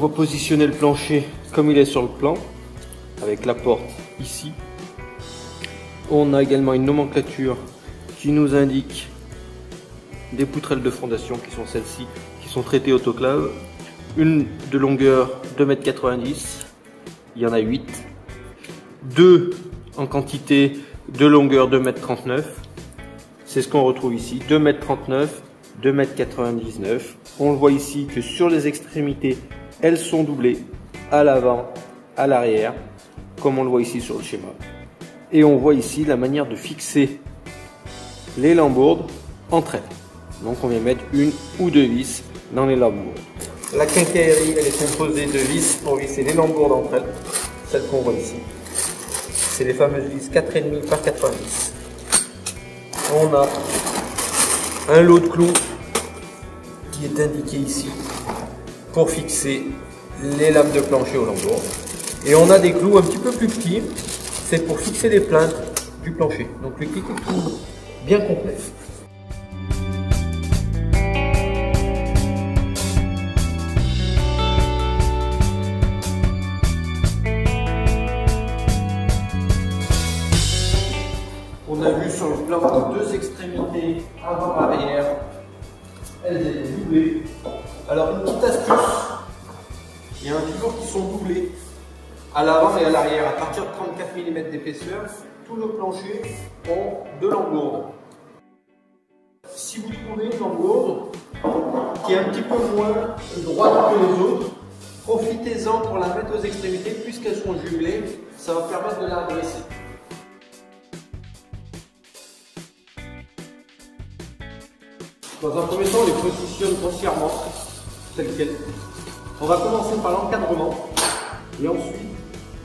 On va positionner le plancher comme il est sur le plan, avec la porte ici. On a également une nomenclature qui nous indique des poutrelles de fondation qui sont celles-ci, qui sont traitées autoclave. Une de longueur 2,90 m, il y en a 8. Deux en quantité de longueur 2,39 m. C'est ce qu'on retrouve ici, 2,39 m, 2,99 m. On le voit ici que sur les extrémités, elles sont doublées à l'avant, à l'arrière, comme on le voit ici sur le schéma. Et on voit ici la manière de fixer les lambourdes entre elles. Donc on vient mettre une ou deux vis dans les lambourdes. La quincaillerie, elle est composée de vis pour visser les lambourdes entre elles, celles qu'on voit ici. C'est les fameuses vis 4,5 par 90. On a un lot de clous qui est indiqué ici pour fixer les lames de plancher aux lambourdes. Et on a des clous un petit peu plus petits, c'est pour fixer les plaintes du plancher. Donc le kit est tout bien complet. On a vu sur le plan que deux extrémités avant-arrière, elles étaient doublées. Alors une petite astuce, il y a toujours qui sont doublés à l'avant et à l'arrière. À partir de 34 mm d'épaisseur, tous nos planchers ont deux lambourdes. Si vous trouvez une lambourde qui est un petit peu moins droite que les autres, profitez-en pour la mettre aux extrémités puisqu'elles sont jumelées, ça va permettre de la redresser. Dans un premier temps, on les positionne grossièrement, telles quelles. On va commencer par l'encadrement et ensuite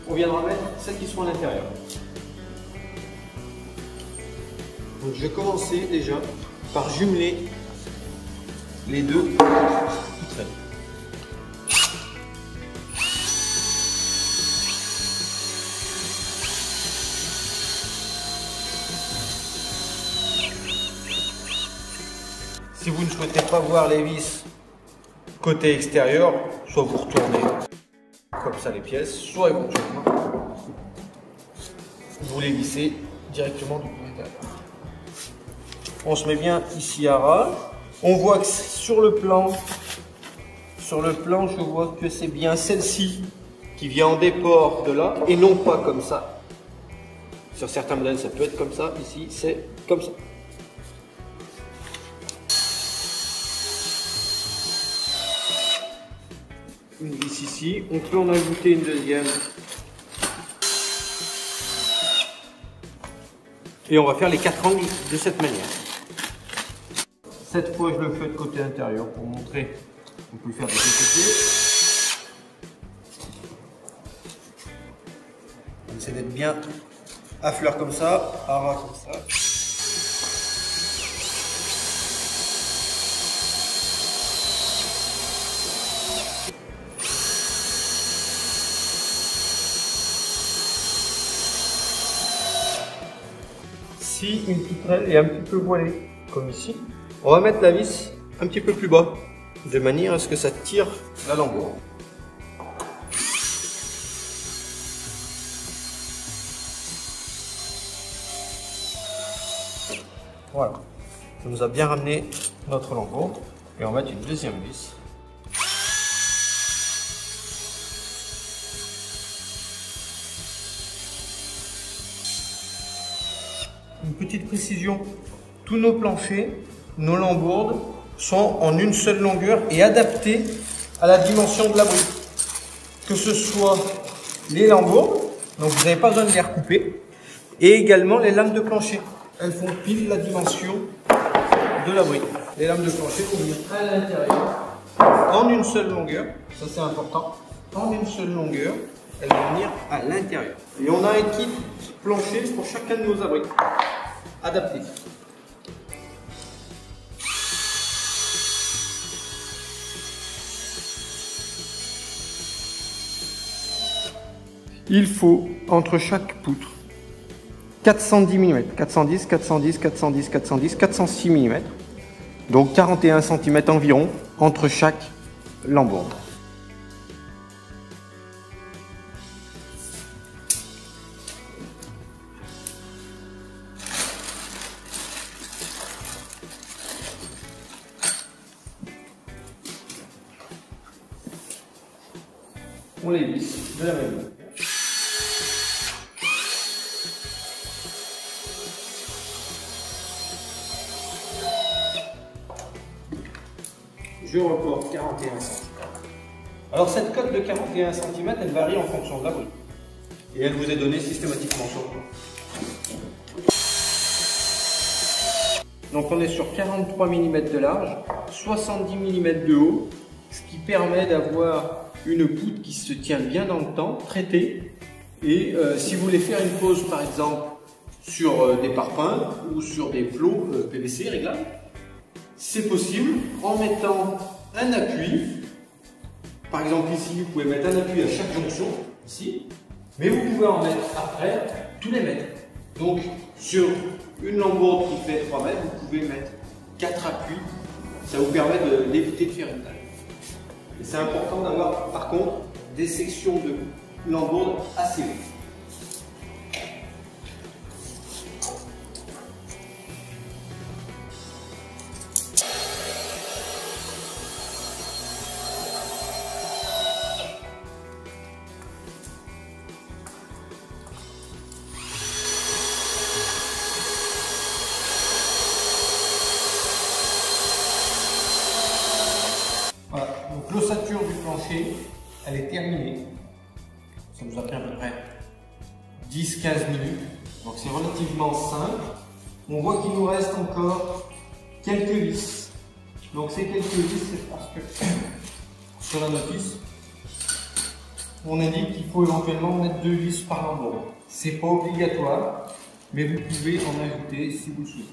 on viendra mettre celles qui sont à l'intérieur. Donc je vais commencer déjà par jumeler les deux poutrelles. Si vous ne souhaitez pas voir les vis côté extérieur, soit vous retournez comme ça les pièces, soit éventuellement vous les vissez directement du côté intérieur. On se met bien ici à ras. On voit que sur le plan, je vois que c'est bien celle-ci qui vient en déport de là et non pas comme ça. Sur certains modèles, ça peut être comme ça. Ici, c'est comme ça. Une vis ici, on peut en ajouter une deuxième. Et on va faire les 4 angles de cette manière. Cette fois, je le fais de côté intérieur pour montrer qu'on peut le faire de deux côtés. On essaie d'être bien à fleur comme ça, à ras comme ça. Si une poutrelle est un petit peu voilée, comme ici, on va mettre la vis un petit peu plus bas, de manière à ce que ça tire la lambourde. Voilà, ça nous a bien ramené notre lambourde, et on va mettre une deuxième vis. Une petite précision, tous nos planchers, nos lambourdes sont en une seule longueur et adaptés à la dimension de l'abri. Que ce soit les lambourdes, donc vous n'avez pas besoin de les recouper, et également les lames de plancher. Elles font pile la dimension de l'abri. Les lames de plancher vont venir à l'intérieur en une seule longueur, ça c'est important, en une seule longueur, elles vont venir à l'intérieur. Et on a un kit plancher pour chacun de nos abris, adapté. Il faut entre chaque poutre 410 mm, 410, 410, 410, 410, 406 mm, donc 41 cm environ entre chaque lambourde. on les visse de la même manière. Je reporte 41 cm. Alors cette cote de 41 cm, elle varie en fonction de la brique. Et elle vous est donnée systématiquement sur le plan. Donc on est sur 43 mm de large, 70 mm de haut, ce qui permet d'avoir une poutre qui se tient bien dans le temps, traitée. Et si vous voulez faire une pose par exemple sur des parpaings ou sur des plots PVC réglables, c'est possible en mettant un appui. Par exemple ici, vous pouvez mettre un appui à chaque jonction, ici, mais vous pouvez en mettre après tous les mètres. Donc sur une lambourde qui fait 3 mètres, vous pouvez mettre 4 appuis. Ça vous permet d'éviter de faire une taille. Et c'est important d'avoir par contre des sections de lambourde assez hautes. Voilà, donc l'ossature du plancher, elle est terminée. Ça nous a pris à peu près 10-15 minutes. Donc c'est relativement simple. On voit qu'il nous reste encore quelques vis. Donc ces quelques vis, c'est parce que sur la notice, on indique qu'il faut éventuellement mettre 2 vis par lambourde. C'est pas obligatoire, mais vous pouvez en ajouter si vous le souhaitez.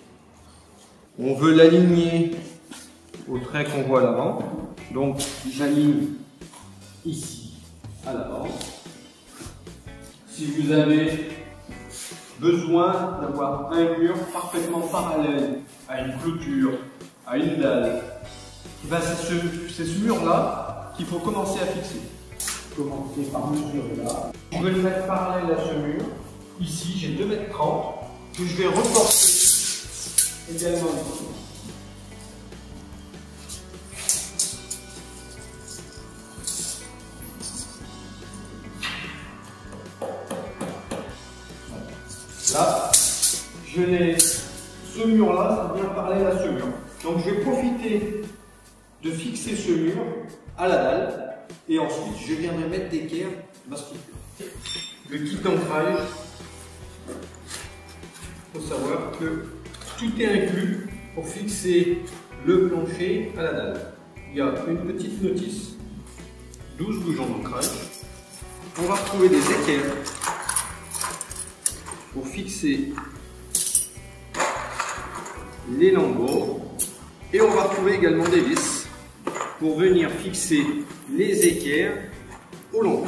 On veut l'aligner au trait qu'on voit à l'avant. Donc j'aligne ici à l'avant. Si vous avez besoin d'avoir un mur parfaitement parallèle à une clôture, à une dalle, ben c'est ce mur-là qu'il faut commencer à fixer. Commencer par mesurer là. Je vais le mettre parallèle à ce mur. Ici, j'ai 2,30 m que je vais reporter également ici. Là, je l'ai, ce mur-là, ça vient parallèle à ce mur. Donc je vais profiter de fixer ce mur à la dalle et ensuite je viendrai mettre d'équerre ma structure. Le kit d'ancrage, il faut savoir que tout est inclus pour fixer le plancher à la dalle. Il y a une petite notice, 12 boujons d'ancrage. On va retrouver des équerres pour fixer les lambeaux et on va retrouver également des vis pour venir fixer les équerres au lambeau.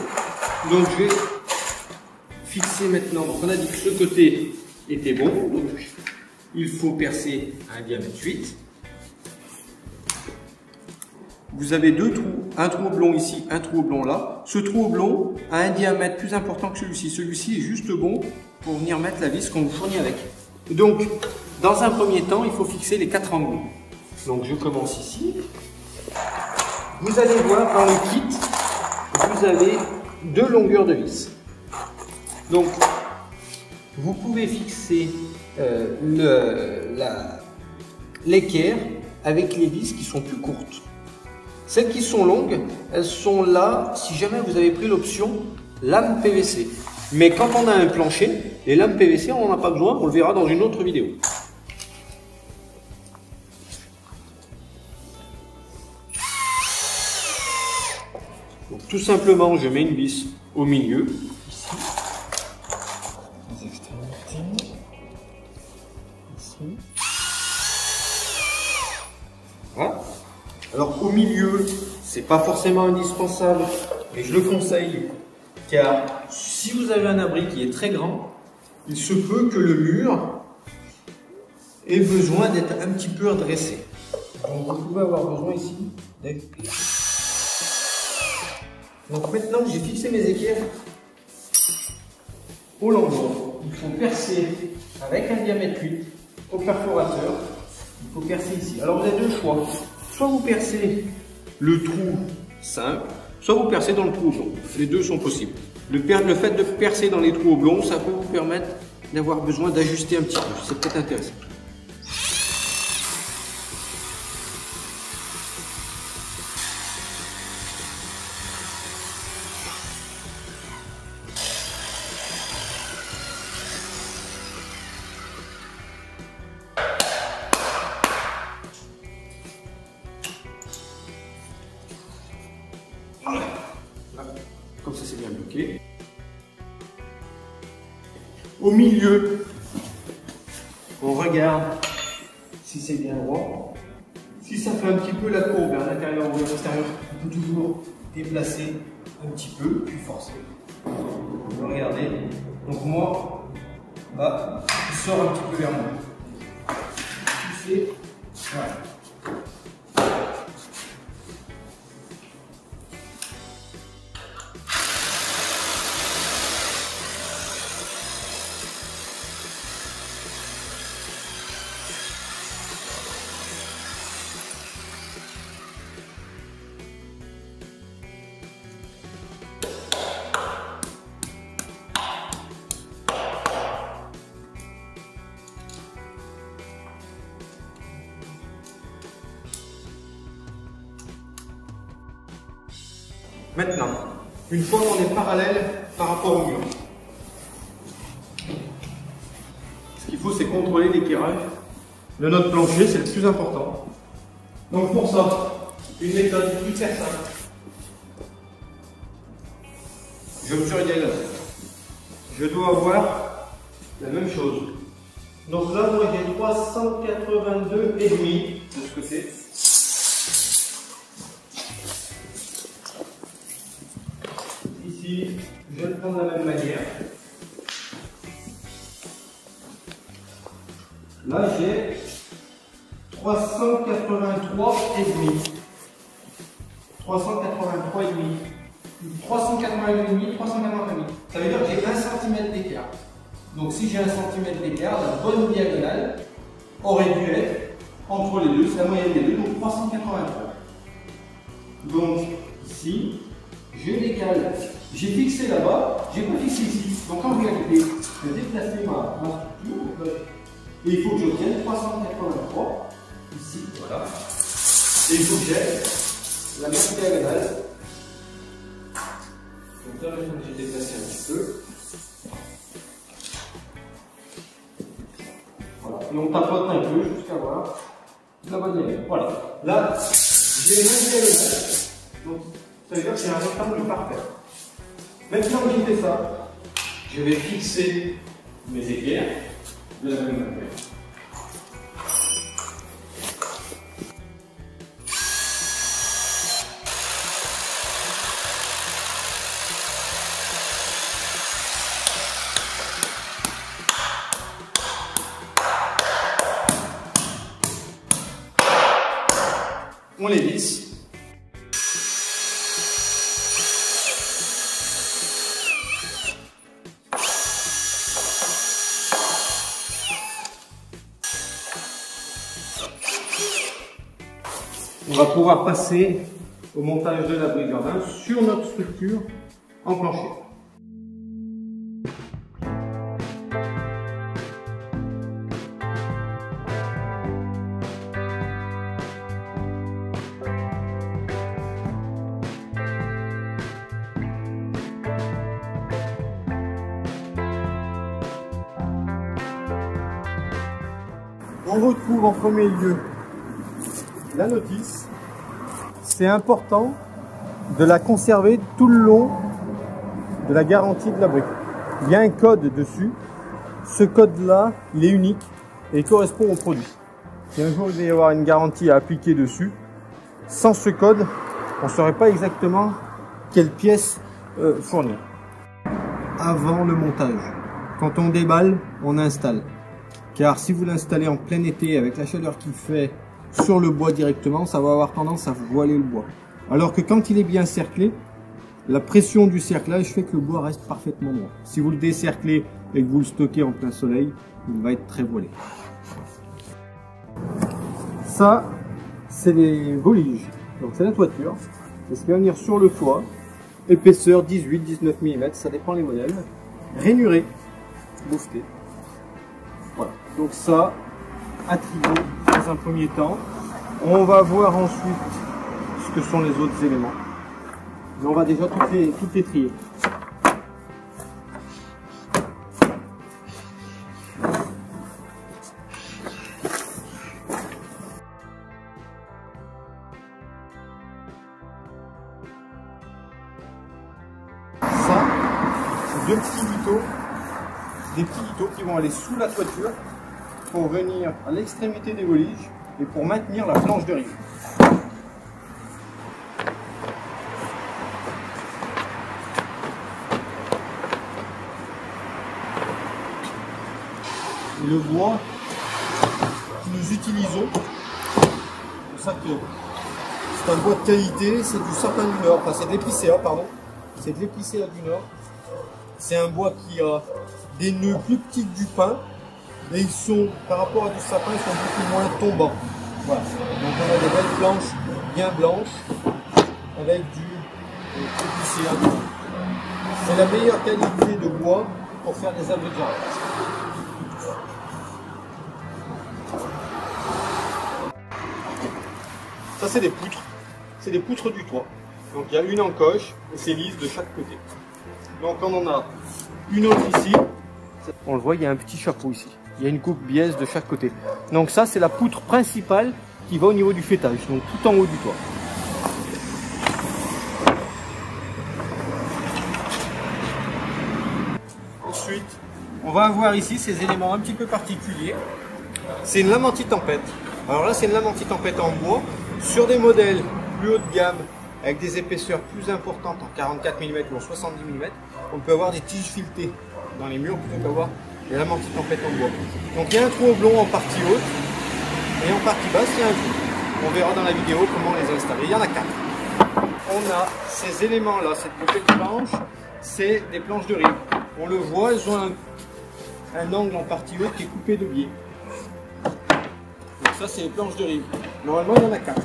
Donc je vais fixer maintenant, donc on a dit que ce côté était bon, donc il faut percer à un diamètre 8. Vous avez deux trous, un trou oblong ici, un trou oblong là. Ce trou oblong a un diamètre plus important que celui-ci. Celui-ci est juste bon pour venir mettre la vis qu'on vous fournit avec. Donc, dans un premier temps, il faut fixer les 4 angles. Donc, je commence ici. Vous allez voir dans le kit, vous avez 2 longueurs de vis. Donc, vous pouvez fixer l'équerre avec les vis qui sont plus courtes. Celles qui sont longues, elles sont là si jamais vous avez pris l'option lame PVC. Mais quand on a un plancher, les lames PVC, on n'en a pas besoin, on le verra dans une autre vidéo. Donc, tout simplement, je mets une vis au milieu, ici. Les extrémités. Ici. Voilà. Alors au milieu, c'est pas forcément indispensable, mais je le conseille, car si vous avez un abri qui est très grand, il se peut que le mur ait besoin d'être un petit peu redressé. Donc vous pouvez avoir besoin ici d'être... Donc maintenant j'ai fixé mes équerres au lambeau. Il faut percer avec un diamètre 8 au perforateur. Il faut percer ici. Alors vous avez deux choix. Soit vous percez le trou simple, soit vous percez dans le trou oblong. Les deux sont possibles. Le fait de percer dans les trous oblongs, ça peut vous permettre d'avoir besoin d'ajuster un petit peu. C'est peut-être intéressant. Là, comme ça c'est bien bloqué. Au milieu, on regarde si c'est bien droit. Si ça fait un petit peu la courbe vers l'intérieur ou vers l'extérieur, on peut toujours déplacer un petit peu, puis forcer. Regardez. Donc moi, là, il sort un petit peu vers moi. Pousser. Voilà. Maintenant, une fois qu'on est parallèle par rapport au mur, ce qu'il faut, c'est contrôler l'éclairage de notre plancher, c'est le plus important. Donc pour ça, une méthode hyper simple. Je mesure également. Je dois avoir la même chose. Donc là, moi j'ai 382,5 de ce côté. Ici, je vais le prendre de la même manière. Là, j'ai 383,5. 380,5. 380,5. Ça veut dire que j'ai 1 cm d'écart. Donc si j'ai 1 cm d'écart, la bonne diagonale aurait dû être entre les deux, c'est la moyenne des deux, donc 383. Donc ici, je décale. J'ai fixé là-bas, j'ai pas fixé ici. Donc en réalité, je vais déplacer ma structure. Et il faut que j'obtienne 383 ici, voilà. Et il faut que j'ai la même diagonale. Donc là, j'ai déplacé un petit peu. Voilà. Et on tapote un peu jusqu'à voir la bonne diagonale. Voilà. Là, j'ai les mêmes diagonales. Donc ça veut dire que c'est un rectangle parfait. Maintenant que j'ai fait ça, je vais fixer mes équerres de la même manière. On les visse. On va pouvoir passer au montage de l'abri de jardin sur notre structure en plancher. On retrouve en premier lieu la notice. C'est important de la conserver tout le long de la garantie de l'abri. Il y a un code dessus. Ce code-là, il est unique et il correspond au produit. Si un jour il va y avoir une garantie à appliquer dessus, sans ce code, on ne saurait pas exactement quelle pièce fournir. Avant le montage, quand on déballe, on installe. Car si vous l'installez en plein été avec la chaleur qu'il fait sur le bois directement, ça va avoir tendance à voiler le bois. Alors que quand il est bien cerclé, la pression du cerclage fait que le bois reste parfaitement droit. Si vous le décerclez et que vous le stockez en plein soleil, il va être très voilé. Ça, c'est les voliges. Donc c'est la toiture. C'est ce qui va venir sur le toit. Épaisseur 18-19 mm, ça dépend les modèles. Rainuré, bouffeté. Voilà. Donc ça, à trier dans un premier temps. On va voir ensuite ce que sont les autres éléments. Mais on va déjà toutes les trier. Ça, c'est deux petits lithos, des petits lithos qui vont aller sous la toiture pour venir à l'extrémité des voliges et pour maintenir la planche de rive. Et le bois que nous utilisons, c'est pour ça que c'est un bois de qualité, c'est du sapin du Nord, enfin c'est de l'épicéa, pardon, c'est de l'épicéa du Nord. C'est un bois qui a des nœuds plus petits que du pin, mais ils sont, par rapport à du sapin, ils sont beaucoup moins tombants. Voilà. Donc on a des belles planches bien blanches avec du épicéa. C'est la meilleure qualité de bois pour faire des abris de jardin. Ça c'est des poutres. C'est des poutres du toit. Donc il y a une encoche et c'est lisse de chaque côté. Donc on en a une autre ici. On le voit, il y a un petit chapeau ici. Il y a une coupe biaise de chaque côté. Donc ça c'est la poutre principale qui va au niveau du fêtage, donc tout en haut du toit. Ensuite, on va avoir ici ces éléments un petit peu particuliers. C'est une lame anti-tempête. Alors là c'est une lame anti-tempête en bois sur des modèles plus haut de gamme avec des épaisseurs plus importantes en 44 mm ou en 70 mm. On peut avoir des tiges filetées dans les murs plutôt qu'avoir des lames anti-tempête en bois. Donc il y a un trou oblong en partie haute et en partie basse il y a un trou. On verra dans la vidéo comment les installer. Il y en a 4. On a ces éléments là, cette petite planche, c'est des planches de rive. On le voit, elles ont un angle en partie haute qui est coupé de biais. Donc ça c'est les planches de rive. Normalement il y en a 4.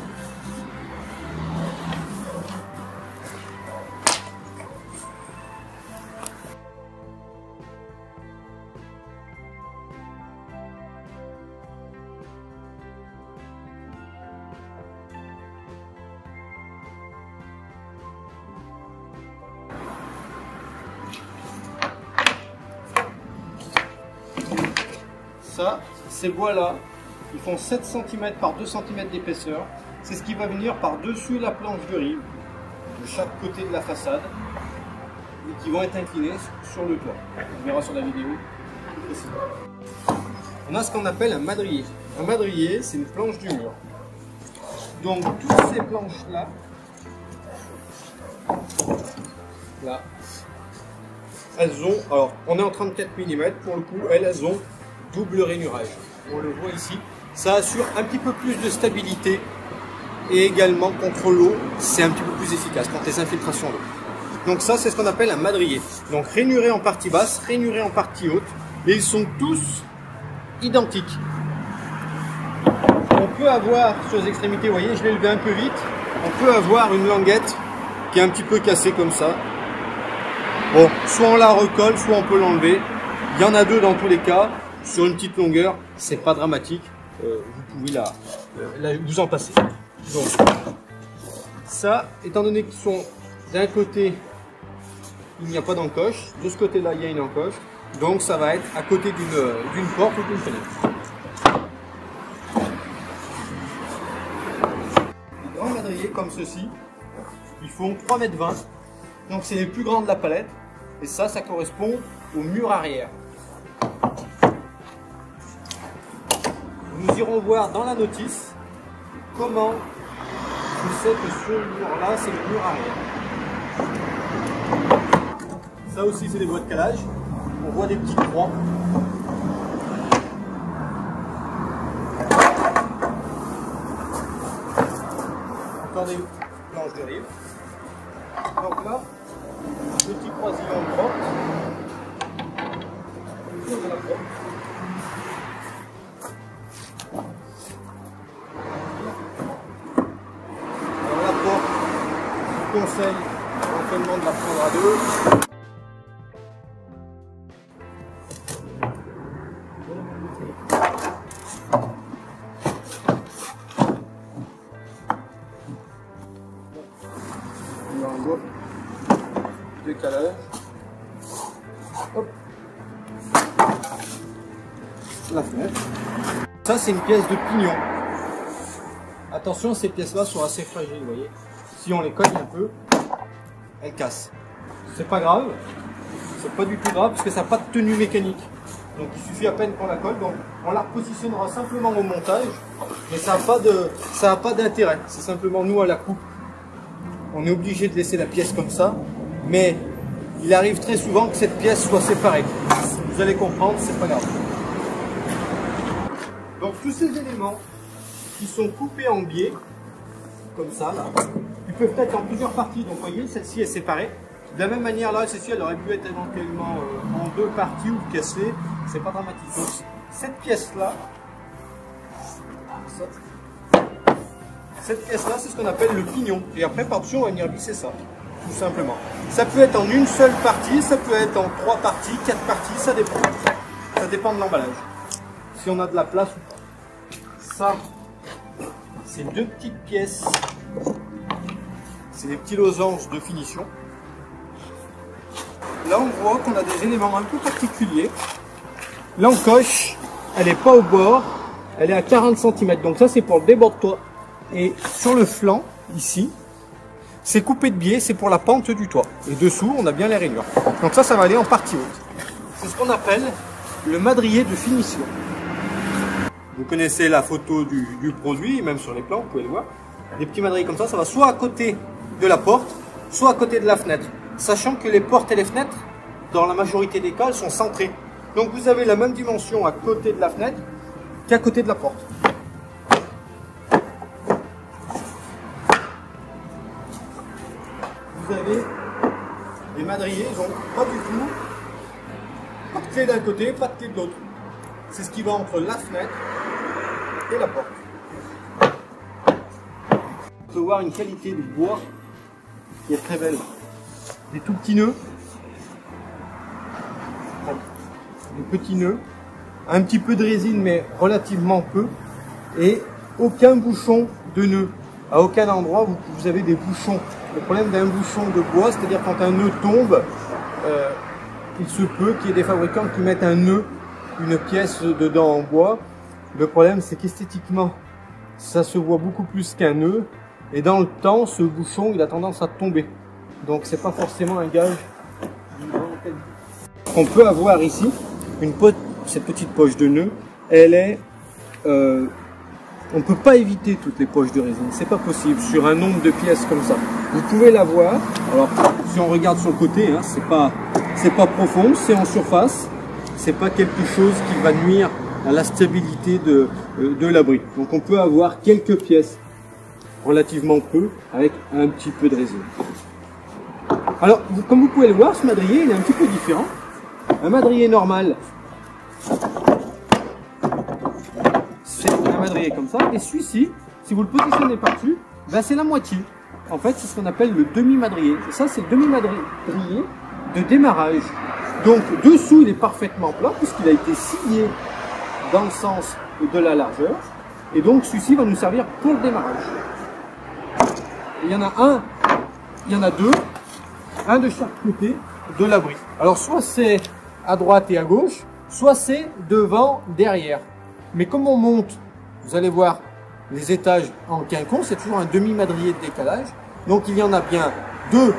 Ça, ces bois-là, ils font 7 cm par 2 cm d'épaisseur. C'est ce qui va venir par-dessus la planche de rive, de chaque côté de la façade, et qui vont être inclinés sur le toit. On verra sur la vidéo. On a ce qu'on appelle un madrier. Un madrier, c'est une planche du mur. Donc, toutes ces planches-là, là, elles ont, alors, on est en 34 mm, pour le coup, elles ont double rainurage. On le voit ici. Ça assure un petit peu plus de stabilité et également contre l'eau, c'est un petit peu plus efficace contre les infiltrations d'eau. Donc ça, c'est ce qu'on appelle un madrier. Donc rainuré en partie basse, rainuré en partie haute, et ils sont tous identiques. On peut avoir sur les extrémités, vous voyez, je l'ai levé un peu vite, on peut avoir une languette qui est un petit peu cassée comme ça. Bon, soit on la recolle, soit on peut l'enlever. Il y en a deux dans tous les cas. Sur une petite longueur, c'est pas dramatique. Vous pouvez vous en passer. Donc, ça, étant donné qu'ils sont d'un côté, il n'y a pas d'encoche. De ce côté-là, il y a une encoche. Donc, ça va être à côté d'une porte ou d'une fenêtre. Les grands madriers comme ceci, ils font 3,20 m. Donc, c'est les plus grands de la palette. Et ça correspond au mur arrière. Nous irons voir dans la notice comment je sais que ce mur-là, c'est le mur arrière. Ça aussi, c'est des bois de calage. On voit des petites croix. Encore des planches de rive. Donc là, petit croisillon de porte. De la porte. conseille éventuellement de la prendre à deux. Décalage. Hop. La fenêtre. Ça c'est une pièce de pignon. Attention, ces pièces-là sont assez fragiles, vous voyez. Si on les cogne un peu, elles cassent. C'est pas grave, c'est pas du tout grave parce que ça n'a pas de tenue mécanique. Donc il suffit à peine qu'on la colle. Donc on la repositionnera simplement au montage, mais ça n'a pas d'intérêt. C'est simplement nous à la coupe. On est obligé de laisser la pièce comme ça, mais il arrive très souvent que cette pièce soit séparée. Vous allez comprendre, c'est pas grave. Donc tous ces éléments qui sont coupés en biais, comme ça, là, ils peuvent être en plusieurs parties. Donc vous voyez, celle-ci est séparée. De la même manière, là, celle-ci, elle aurait pu être éventuellement en deux parties ou cassée. C'est pas dramatique. Donc cette pièce-là, c'est ce qu'on appelle le pignon. Et après, par-dessus, on va venir visser ça, tout simplement. Ça peut être en une seule partie, ça peut être en 3 parties, 4 parties, ça dépend. Ça dépend de l'emballage. Si on a de la place ou pas. Ça, c'est 2 petites pièces. C'est des petits losanges de finition. Là, on voit qu'on a des éléments un peu particuliers. L'encoche, elle n'est pas au bord, elle est à 40 cm. Donc ça, c'est pour le débord-toit. Et sur le flanc, ici, c'est coupé de biais, c'est pour la pente du toit. Et dessous, on a bien les rainures. Donc ça va aller en partie haute. C'est ce qu'on appelle le madrier de finition. Vous connaissez la photo du produit, même sur les plans, vous pouvez le voir. Des petits madriers comme ça va soit à côté de la porte, soit à côté de la fenêtre. Sachant que les portes et les fenêtres, dans la majorité des cas, elles sont centrées. Donc vous avez la même dimension à côté de la fenêtre qu'à côté de la porte. Vous avez les madriers, ils n'ont pas du tout, pas de clé d'un côté, pas de clé de l'autre. C'est ce qui va entre la fenêtre et la porte. On peut voir une qualité de bois qui est très belle. Des tout petits nœuds, des petits nœuds, un petit peu de résine mais relativement peu, et aucun bouchon de nœud. À aucun endroit vous avez des bouchons. Le problème d'un bouchon de bois, c'est-à-dire quand un nœud tombe, il se peut qu'il y ait des fabricants qui mettent un nœud, une pièce dedans en bois. Le problème, c'est qu'esthétiquement, ça se voit beaucoup plus qu'un nœud, et dans le temps, ce bouchon, il a tendance à tomber. Donc c'est pas forcément un gage d'une grande qualité. On peut avoir ici cette petite poche de nœud, elle est on peut pas éviter toutes les poches de résine, c'est pas possible sur un nombre de pièces comme ça. Vous pouvez l'avoir. Alors si on regarde sur le côté, hein, c'est pas profond, c'est en surface, c'est pas quelque chose qui va nuire à la stabilité de l'abri. Donc on peut avoir quelques pièces, relativement peu, avec un petit peu de résine. Alors, comme vous pouvez le voir, ce madrier, il est un petit peu différent. Un madrier normal, c'est un madrier comme ça. Et celui-ci, si vous le positionnez par-dessus, ben c'est la moitié. En fait, c'est ce qu'on appelle le demi-madrier. Et ça, c'est le demi-madrier de démarrage. Donc, dessous, il est parfaitement plat, puisqu'il a été scié dans le sens de la largeur. Et donc, celui-ci va nous servir pour le démarrage. Il y en a un, il y en a deux. Un de chaque côté de l'abri. Alors soit c'est à droite et à gauche, soit c'est devant, derrière. Mais comme on monte, vous allez voir les étages en quinconce, c'est toujours un demi-madrier de décalage. Donc il y en a bien deux,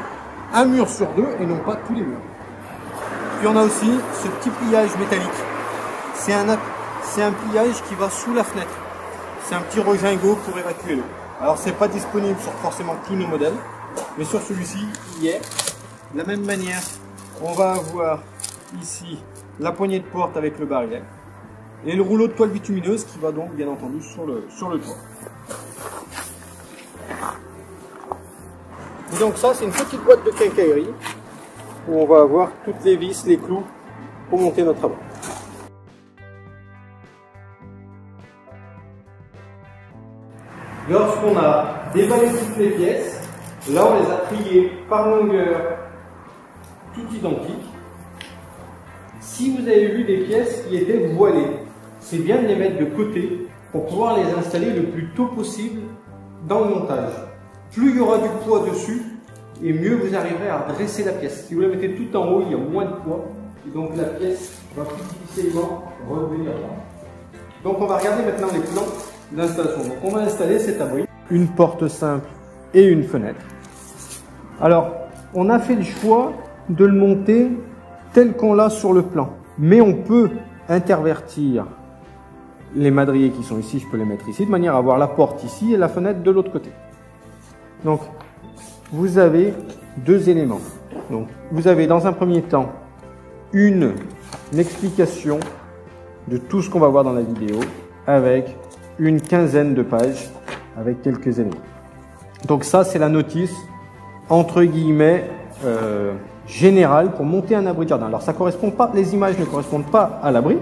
un mur sur deux et non pas tous les murs. Puis on a aussi ce petit pliage métallique. C'est un pliage qui va sous la fenêtre. C'est un petit regingot pour évacuer l'eau. Alors c'est pas disponible sur forcément tous nos modèles, mais sur celui-ci, il y est. De la même manière, on va avoir ici la poignée de porte avec le barillet et le rouleau de toile bitumineuse qui va donc bien entendu sur le toit. Et donc ça, c'est une petite boîte de quincaillerie où on va avoir toutes les vis, les clous pour monter notre abri. Lorsqu'on a déballé toutes les pièces, Là, on les a triés par longueur, tout identiques. Si vous avez vu des pièces qui étaient voilées, c'est bien de les mettre de côté pour pouvoir les installer le plus tôt possible dans le montage. Plus il y aura du poids dessus, et mieux vous arriverez à dresser la pièce. Si vous la mettez tout en haut, il y a moins de poids, et donc la pièce va plus difficilement revenir là. Donc on va regarder maintenant les plans d'installation. Donc on va installer cet abri. Une porte simple et une fenêtre. Alors, on a fait le choix de le monter tel qu'on l'a sur le plan. Mais on peut intervertir les madriers qui sont ici, je peux les mettre ici, de manière à avoir la porte ici et la fenêtre de l'autre côté. Donc, vous avez deux éléments. Donc, vous avez dans un premier temps une explication de tout ce qu'on va voir dans la vidéo avec une quinzaine de pages avec quelques éléments. Donc ça, c'est la notice entre guillemets générale pour monter un abri de jardin. Alors ça correspond pas, les images ne correspondent pas à l'abri,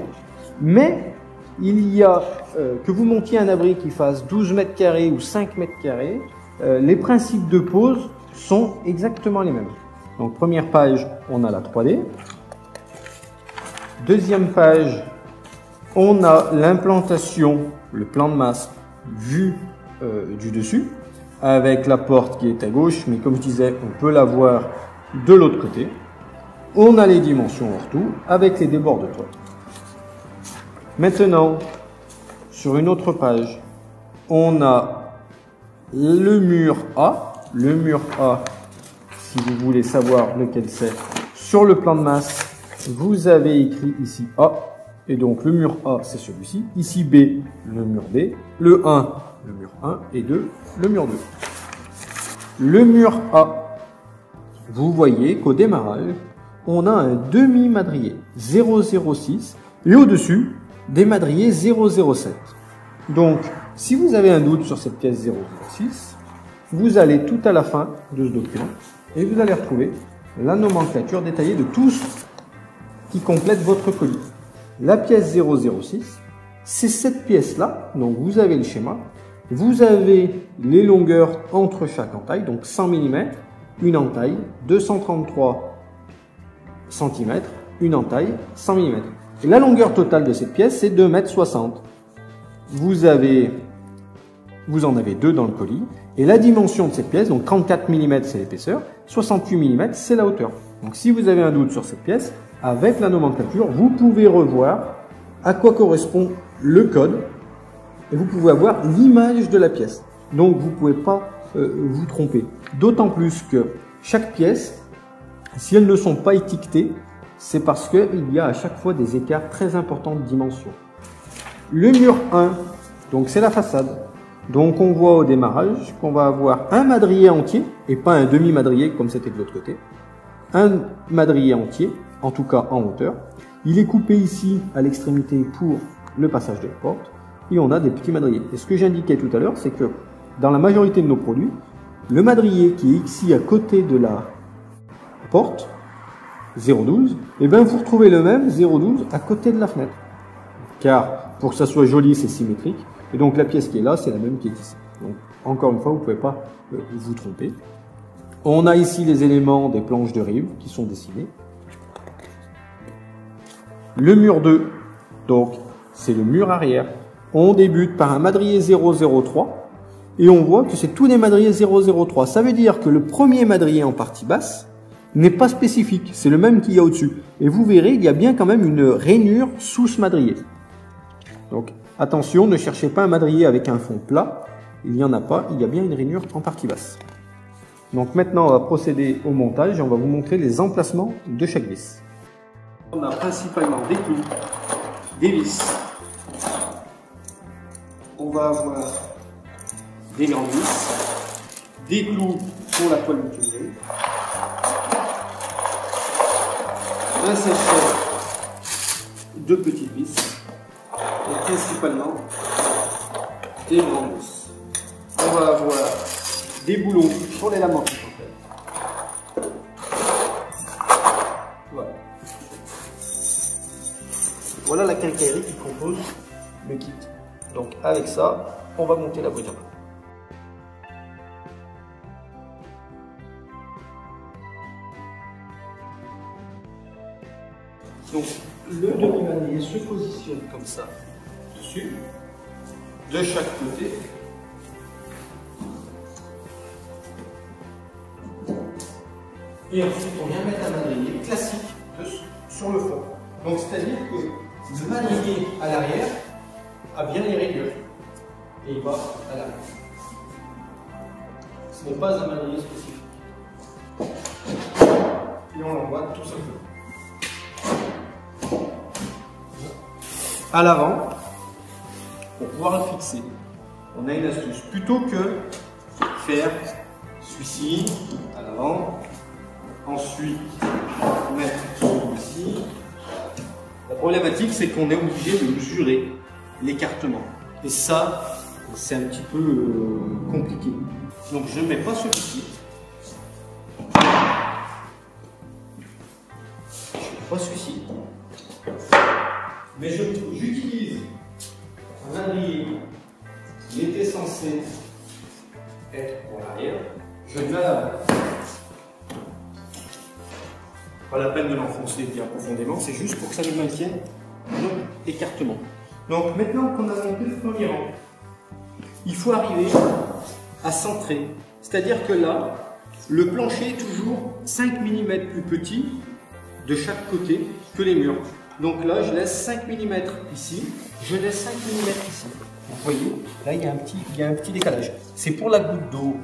mais il y a que vous montiez un abri qui fasse 12 mètres carrés ou 5 mètres carrés, les principes de pose sont exactement les mêmes. Donc première page, on a la 3D. Deuxième page, on a l'implantation, le plan de masse vu du dessus, avec la porte qui est à gauche, mais comme je disais, on peut la voir de l'autre côté. On a les dimensions hors tout, avec les débords de toit. Maintenant, sur une autre page, on a le mur A. Le mur A, si vous voulez savoir lequel c'est, sur le plan de masse, vous avez écrit ici A. Et donc le mur A, c'est celui-ci. Ici B, le mur B. Le 1, le mur 1. Et 2, le mur 2. Le mur A, vous voyez qu'au démarrage, on a un demi-madrier 006 et au-dessus, des madriers 007. Donc, si vous avez un doute sur cette pièce 006, vous allez tout à la fin de ce document et vous allez retrouver la nomenclature détaillée de tout ce qui complète votre colis. La pièce 006, c'est cette pièce-là, donc vous avez le schéma, vous avez les longueurs entre chaque entaille, donc 100 mm, une entaille, 233 cm, une entaille, 100 mm. Et la longueur totale de cette pièce, c'est 2,60 m. Vous en avez deux dans le colis, et la dimension de cette pièce, donc 34 mm c'est l'épaisseur, 68 mm c'est la hauteur. Donc si vous avez un doute sur cette pièce, avec la nomenclature, vous pouvez revoir à quoi correspond le code et vous pouvez avoir l'image de la pièce. Donc vous ne pouvez pas vous tromper. D'autant plus que chaque pièce, si elles ne sont pas étiquetées, c'est parce qu'il y a à chaque fois des écarts très importants de dimension. Le mur 1, donc c'est la façade. Donc on voit au démarrage qu'on va avoir un madrier entier et pas un demi-madrier comme c'était de l'autre côté. Un madrier entier, en tout cas en hauteur. Il est coupé ici à l'extrémité pour le passage de la porte. Et on a des petits madriers. Et ce que j'indiquais tout à l'heure, c'est que dans la majorité de nos produits, le madrier qui est ici à côté de la porte, 0,12, et bien vous retrouvez le même 0,12 à côté de la fenêtre. Car pour que ça soit joli, c'est symétrique. Et donc la pièce qui est là, c'est la même qui est ici. Donc encore une fois, vous ne pouvez pas vous tromper. On a ici les éléments des planches de rive qui sont dessinés. Le mur 2, donc c'est le mur arrière. On débute par un madrier 003 et on voit que c'est tous des madriers 003. Ça veut dire que le premier madrier en partie basse n'est pas spécifique, c'est le même qu'il y a au-dessus. Et vous verrez, il y a bien quand même une rainure sous ce madrier. Donc attention, ne cherchez pas un madrier avec un fond plat, il n'y en a pas, il y a bien une rainure en partie basse. Donc maintenant on va procéder au montage et on va vous montrer les emplacements de chaque vis. On a principalement des clous, des vis. On va avoir des grandes vis, des clous pour la toile mutuelle, un sèche-cheveux, deux petites vis et principalement des grandes vis. On va avoir des boulons pour les lames anti-chanteur. Voilà. Voilà la quincaillerie qui compose le kit. Donc avec ça, on va monter la bride. Donc le demi-madrier se positionne comme ça dessus, de chaque côté. Et ensuite on vient mettre un madrier classique sur le fond. Donc c'est-à-dire que le madrier à l'arrière a bien les rayures et il va à l'arrière. Ce n'est pas un madrier spécifique. Et on l'envoie tout simplement. À l'avant, pour pouvoir le fixer, on a une astuce. Plutôt que faire celui-ci à l'avant, ensuite mettre celui-ci, la problématique c'est qu'on est obligé de mesurer l'écartement. Et ça, c'est un petit peu compliqué. Donc je ne mets pas celui-ci. Je ne mets pas celui-ci. Mais j'utilise un madrier qui était censé être pour l'arrière. Je le mets à l'avant. Pas la peine de l'enfoncer bien profondément, c'est juste pour que ça nous maintienne notre écartement. Donc maintenant qu'on a monté le premier rang, il faut arriver à centrer. C'est-à-dire que là, le plancher est toujours 5 mm plus petit de chaque côté que les murs. Donc là, je laisse 5 mm ici, je laisse 5 mm ici. Vous voyez, là, il y a un petit décalage. C'est pour la goutte d'eau,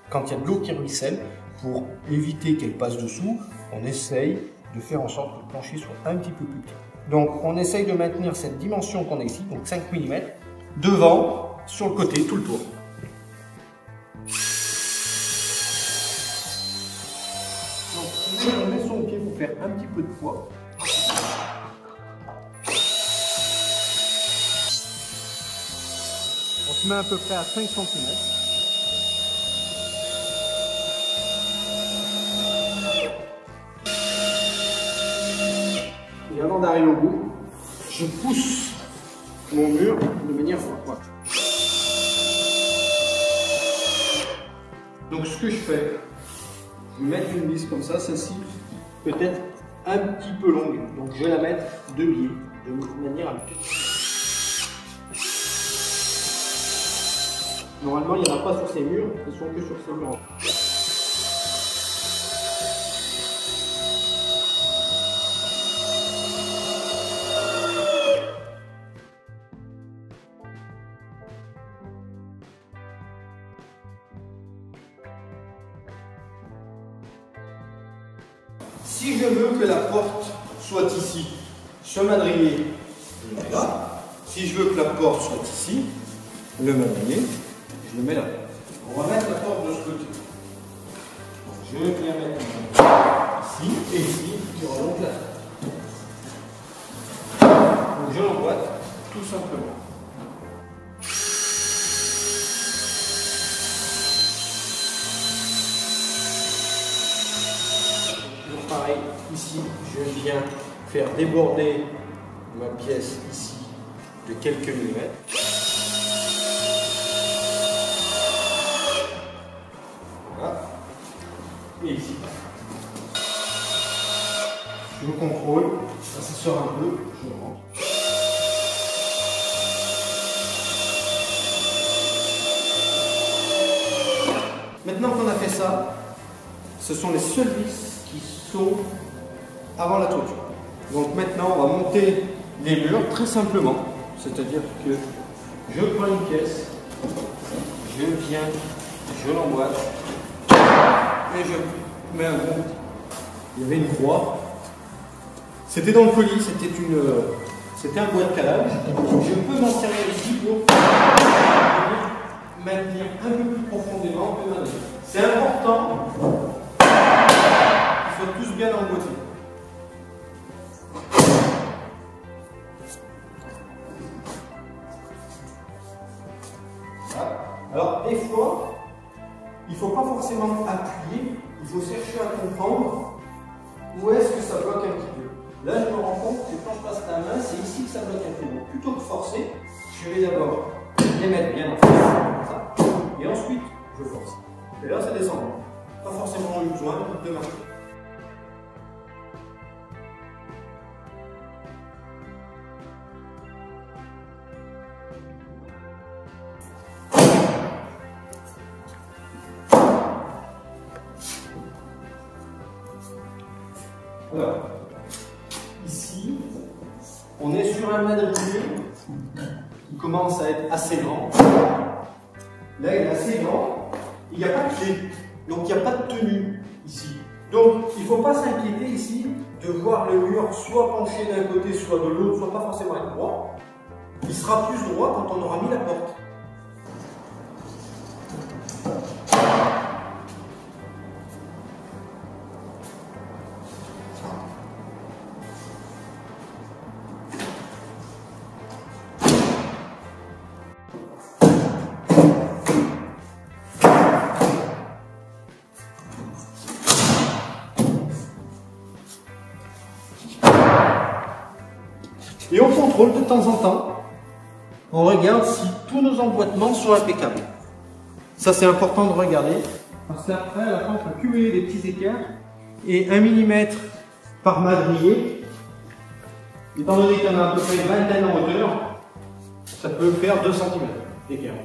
quand il y a de l'eau qui ruisselle, pour éviter qu'elle passe dessous, on essaye de faire en sorte que le plancher soit un petit peu plus petit. Donc, on essaye de maintenir cette dimension qu'on a ici, donc 5 mm, devant, sur le côté, tout le tour. Donc, on met son pied pour faire un petit peu de poids. On se met à peu près à 5 cm. Et avant d'arriver au bout, je pousse mon mur de manière forte. Donc ce que je fais, je vais mettre une vis comme ça, celle-ci peut-être un petit peu longue. Donc je vais la mettre de biais, de manière à normalement, il n'y en a pas sur ces murs, ils sont que sur ces murs. Si je veux que la porte soit ici, ce madrier, je le mets là. Si je veux que la porte soit ici, le madrier, je le mets là. On va mettre la porte de ce côté. Je viens mettre ici et ici, qui remonte là. Donc je l'emboîte tout simplement. Donc pareil, ici, je viens faire déborder ma pièce ici de quelques millimètres. Et ici. Je contrôle, ça sort un peu, je rentre. Maintenant qu'on a fait ça, ce sont les seules vis qui sont avant la toiture. Donc maintenant on va monter les murs très simplement, c'est-à-dire que je prends une pièce, je viens, je l'emboîte. Et je mets un gros. Il y avait une croix. C'était dans le colis, c'était un bois de calage. Je peux m'en servir ici pour maintenir un peu plus profondément le madrier. C'est important qu'ils soient tous bien emboîtés. Voilà. Alors des fois, il ne faut pas forcément appuyer, il faut chercher à comprendre où est-ce que ça bloque un petit peu. Là, je me rends compte que quand je passe la main, c'est ici que ça bloque un peu. Donc, plutôt que forcer, je vais d'abord les mettre bien en face, comme ça, et ensuite, je force. Et là, ça descend. Pas forcément besoin de marcher. Alors, ici, on est sur un madrier qui commence à être assez grand. Là, il est assez grand. Il n'y a pas de clé. Donc, il n'y a pas de tenue ici. Donc, il ne faut pas s'inquiéter ici de voir le mur soit penché d'un côté, soit de l'autre, soit pas forcément être droit. Il sera plus droit quand on aura mis la porte. Et on contrôle de temps en temps, on regarde si tous nos emboîtements sont impeccables. Ça c'est important de regarder, parce qu'après à la fin on peut cumuler des petits écarts, et 1 mm par madrier, étant donné qu'il y en a à peu près une vingtaine en hauteur, ça peut faire 2 cm d'écart.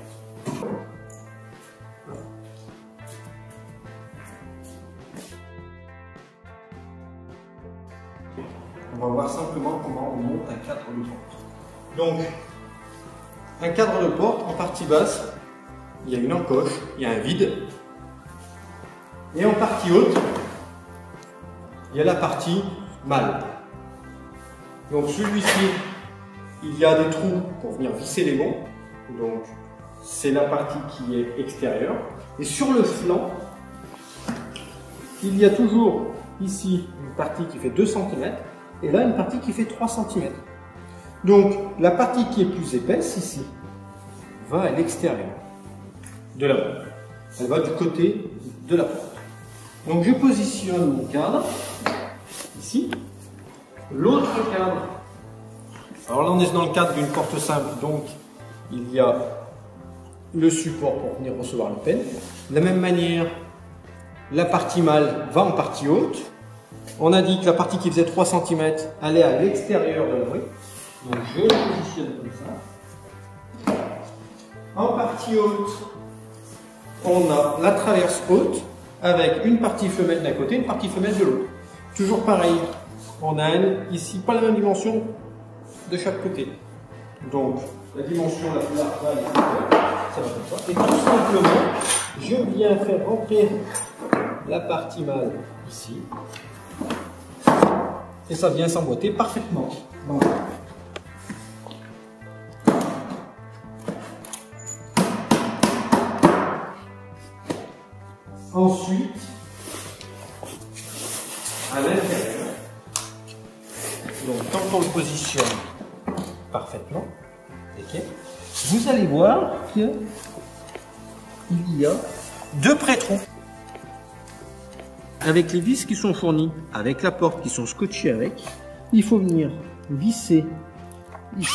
On va voir simplement comment on monte un cadre de porte. Donc, un cadre de porte, en partie basse, il y a une encoche, il y a un vide. Et en partie haute, il y a la partie mâle. Donc celui-ci, il y a des trous pour venir visser les gonds. Donc, c'est la partie qui est extérieure. Et sur le flanc, il y a toujours ici une partie qui fait 2 cm. Et là, une partie qui fait 3 cm. Donc, la partie qui est plus épaisse, ici, va à l'extérieur de la porte. Elle va du côté de la porte. Donc, je positionne mon cadre, ici. L'autre cadre, alors là, on est dans le cadre d'une porte simple, donc il y a le support pour venir recevoir le penne. De la même manière, la partie mâle va en partie haute. On a dit que la partie qui faisait 3 cm allait à l'extérieur de l'abri. Donc je le positionne comme ça. En partie haute, on a la traverse haute avec une partie femelle d'un côté, une partie femelle de l'autre. Toujours pareil, on a ici pas la même dimension de chaque côté. Donc la dimension la plus large ça va comme ça. Et tout simplement, je viens faire rentrer la partie mâle ici. Et ça vient s'emboîter parfaitement. Donc, ensuite, à l'intérieur, donc quand on le positionne parfaitement, okay, vous allez voir qu'il y a 2 pré-trous. Avec les vis qui sont fournies, avec la porte qui sont scotchées avec, il faut venir visser ici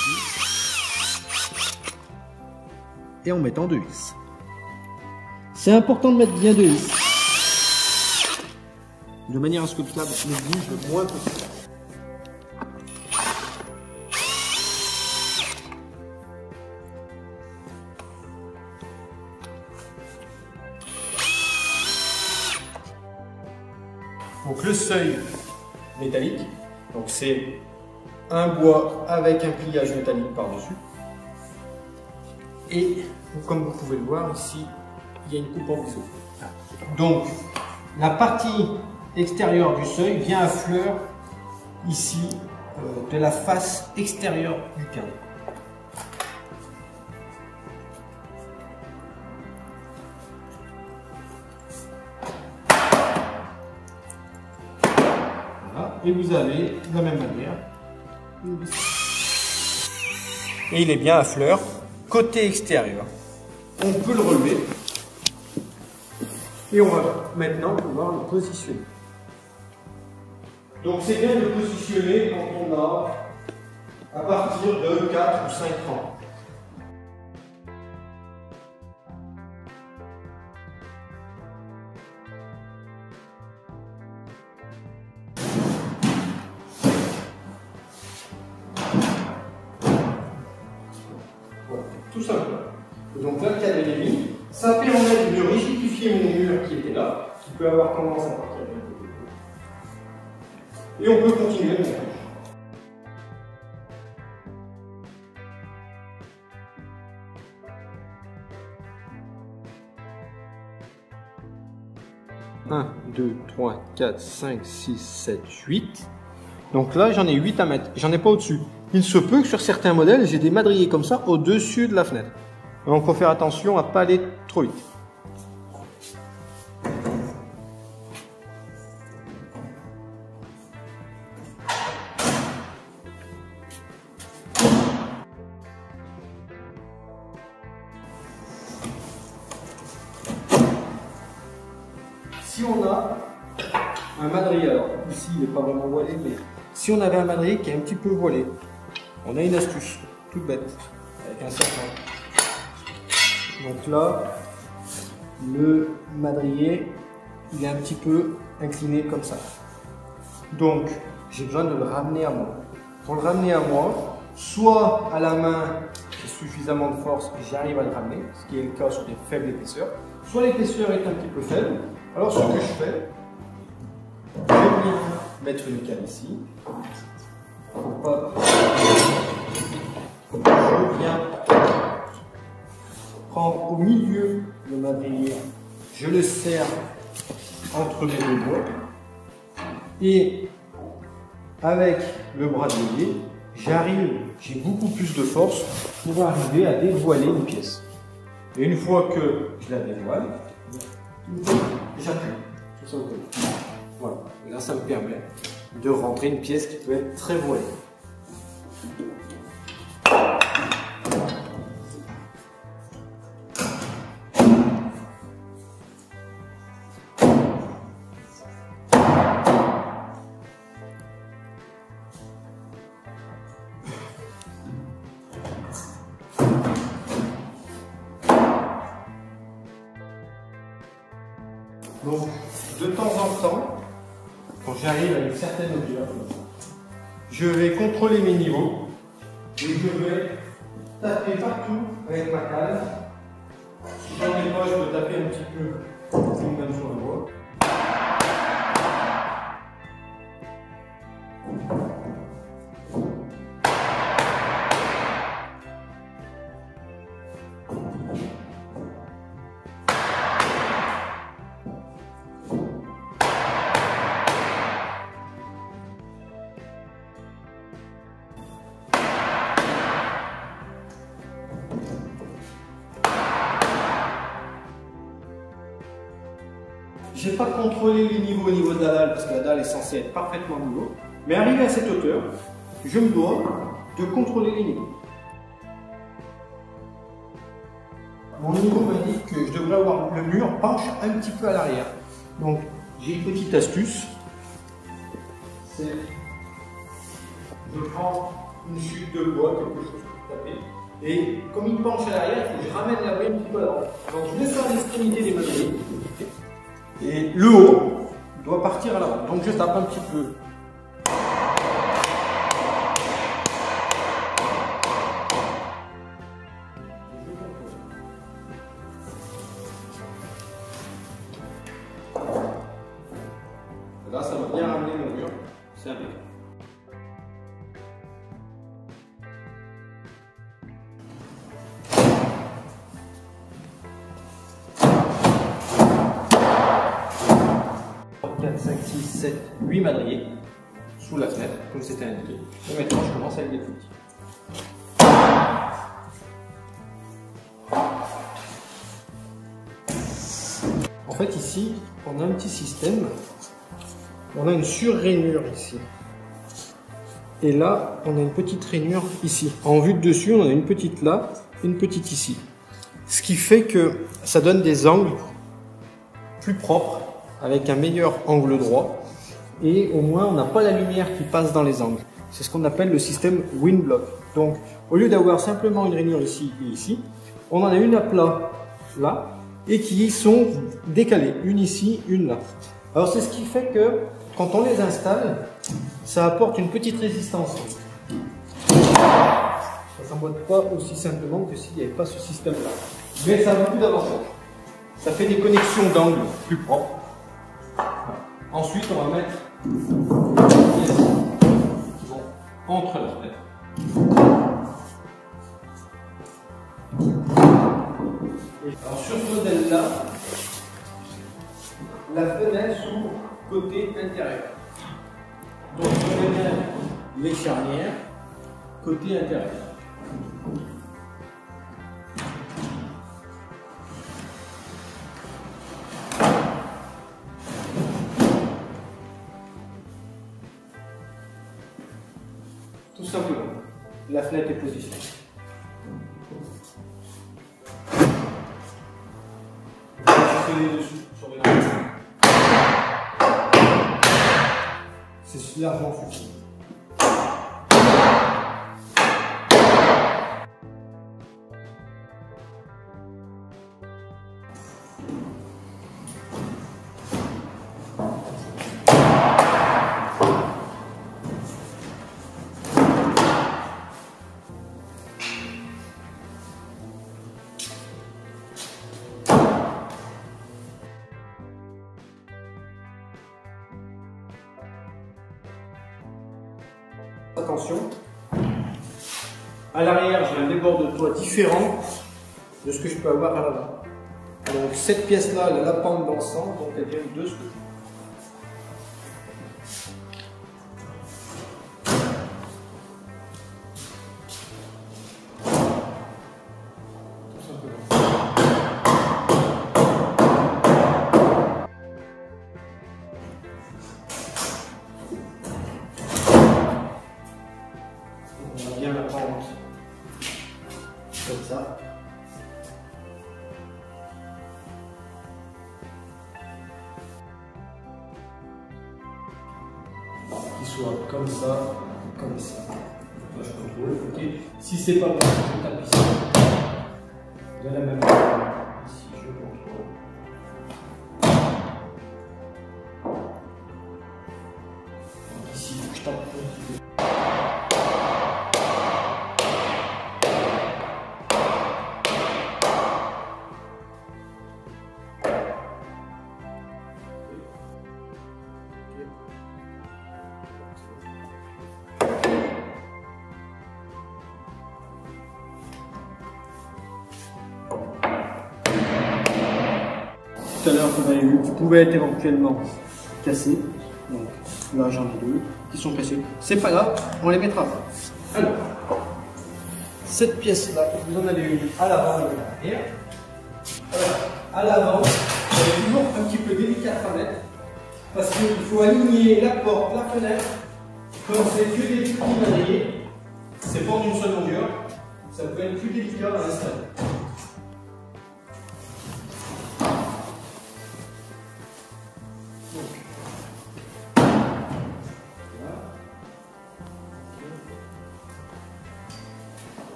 et en mettant 2 vis. C'est important de mettre bien 2 vis, de manière à ce que le câble ne bouge le moins possible. Donc le seuil métallique, donc c'est un bois avec un pliage métallique par-dessus. Et comme vous pouvez le voir ici, il y a une coupe en biseau. Donc la partie extérieure du seuil vient à fleur ici de la face extérieure du cadre. Et vous avez de la même manière et il est bien à fleur côté extérieur. On peut le relever et on va maintenant pouvoir le positionner. Donc c'est bien de le positionner quand on a à partir de 4 ou 5 rangs. Tout simplement. Donc là, le cadre est mis. Ça permet de rigidifier mon mur qui était là, qui peut avoir tendance à partir d'un côté. Et on peut continuer le montage. Un, 2, 3, 4, 5, 6, 7, 8. Donc là, j'en ai 8 à mettre. J'en ai pas au-dessus. Il se peut que sur certains modèles, j'ai des madriers comme ça au-dessus de la fenêtre. Donc, il faut faire attention à ne pas aller trop vite. Si on a un madrier, alors ici il n'est pas vraiment voilé, mais si on avait un madrier qui est un petit peu voilé, on a une astuce toute bête avec un serpent. Donc là, le madrier il est un petit peu incliné comme ça. Donc j'ai besoin de le ramener à moi. Pour le ramener à moi, soit à la main, j'ai suffisamment de force et j'arrive à le ramener, ce qui est le cas sur des faibles épaisseurs, soit l'épaisseur est un petit peu faible. Alors ce que je fais, je viens mettre une cale ici. Hop. Je viens prendre au milieu le madrier, je le serre entre mes deux doigts et avec le bras délié, j'arrive, j'ai beaucoup plus de force pour arriver à dévoiler une pièce. Et une fois que je la dévoile, j'appuie sur ça au côté. Voilà. Et là, ça me permet de rentrer une pièce qui peut être très voilée. Donc, de temps en temps, quand j'arrive à une certaine hauteur, je vais contrôler mes niveaux et je vais taper partout avec ma cale. Si j'en ai pas, je peux taper un petit peu même sur le bois. Je n'ai pas contrôlé les niveaux au niveau de la dalle parce que la dalle est censée être parfaitement niveau. Mais arrivé à cette hauteur, je me dois de contrôler les niveaux. Mon niveau m'indique que je devrais avoir le mur penche un petit peu à l'arrière. Donc j'ai une petite astuce. C'est je prends une chute de bois, quelque chose pour taper. Et comme il penche à l'arrière, il faut que je ramène la brique un petit peu à l'avant. Donc je laisse à l'extrémité des madriers. Et le haut doit partir à l'avant. Donc je tape un petit peu. Là, ça va bien ramener mon mur. C'est impeccable. « 4, 5, 6, 7, 8 madriers sous la fenêtre, comme c'était indiqué. Et maintenant, je commence avec des plus petits. En fait, ici, on a un petit système. On a une surrainure ici. Et là, on a une petite rainure ici. En vue de dessus, on a une petite là, une petite ici. Ce qui fait que ça donne des angles plus propres, avec un meilleur angle droit. Et au moins, on n'a pas la lumière qui passe dans les angles. C'est ce qu'on appelle le système wind block. Donc, au lieu d'avoir simplement une rainure ici et ici, on en a une à plat là, et qui sont décalées. Une ici, une là. Alors, c'est ce qui fait que quand on les installe, ça apporte une petite résistance. Ça ne s'emboîte pas aussi simplement que s'il n'y avait pas ce système-là. Mais ça a beaucoup d'avantages. Ça fait des connexions d'angles plus propres. Ensuite, on va mettre entre la fenêtre. Alors sur ce modèle-là, la fenêtre s'ouvre côté intérieur. Donc je mets bien les charnières côté intérieur. Tout simplement, la fenêtre est positionnée. Dessous sur les lampes. C'est largement suffisant. Attention, à l'arrière j'ai un débord de toit différent de ce que je peux avoir à l'avant. Donc cette pièce là, elle a la pente dans le centre, donc elle vient de ce côté. On a bien la pente comme ça. Qu'il soit comme ça, comme ça. Là, je contrôle. Okay. Si c'est pas bon, je tape ici. De la même manière. Ici, je contrôle. Donc ici, je tape. Tout à l'heure, vous avez vu, qui pouvaient être éventuellement cassés. Donc là, j'en ai deux qui sont cassés. C'est pas grave, on les mettra pas. Alors, cette pièce-là, vous en avez une à l'avant et à l'arrière. À l'avant, c'est toujours un petit peu délicat à mettre parce qu'il faut aligner la porte, la fenêtre. Comme c'est que des petits madriers, c'est pas d'une seule longueur, ça peut être plus délicat à installer.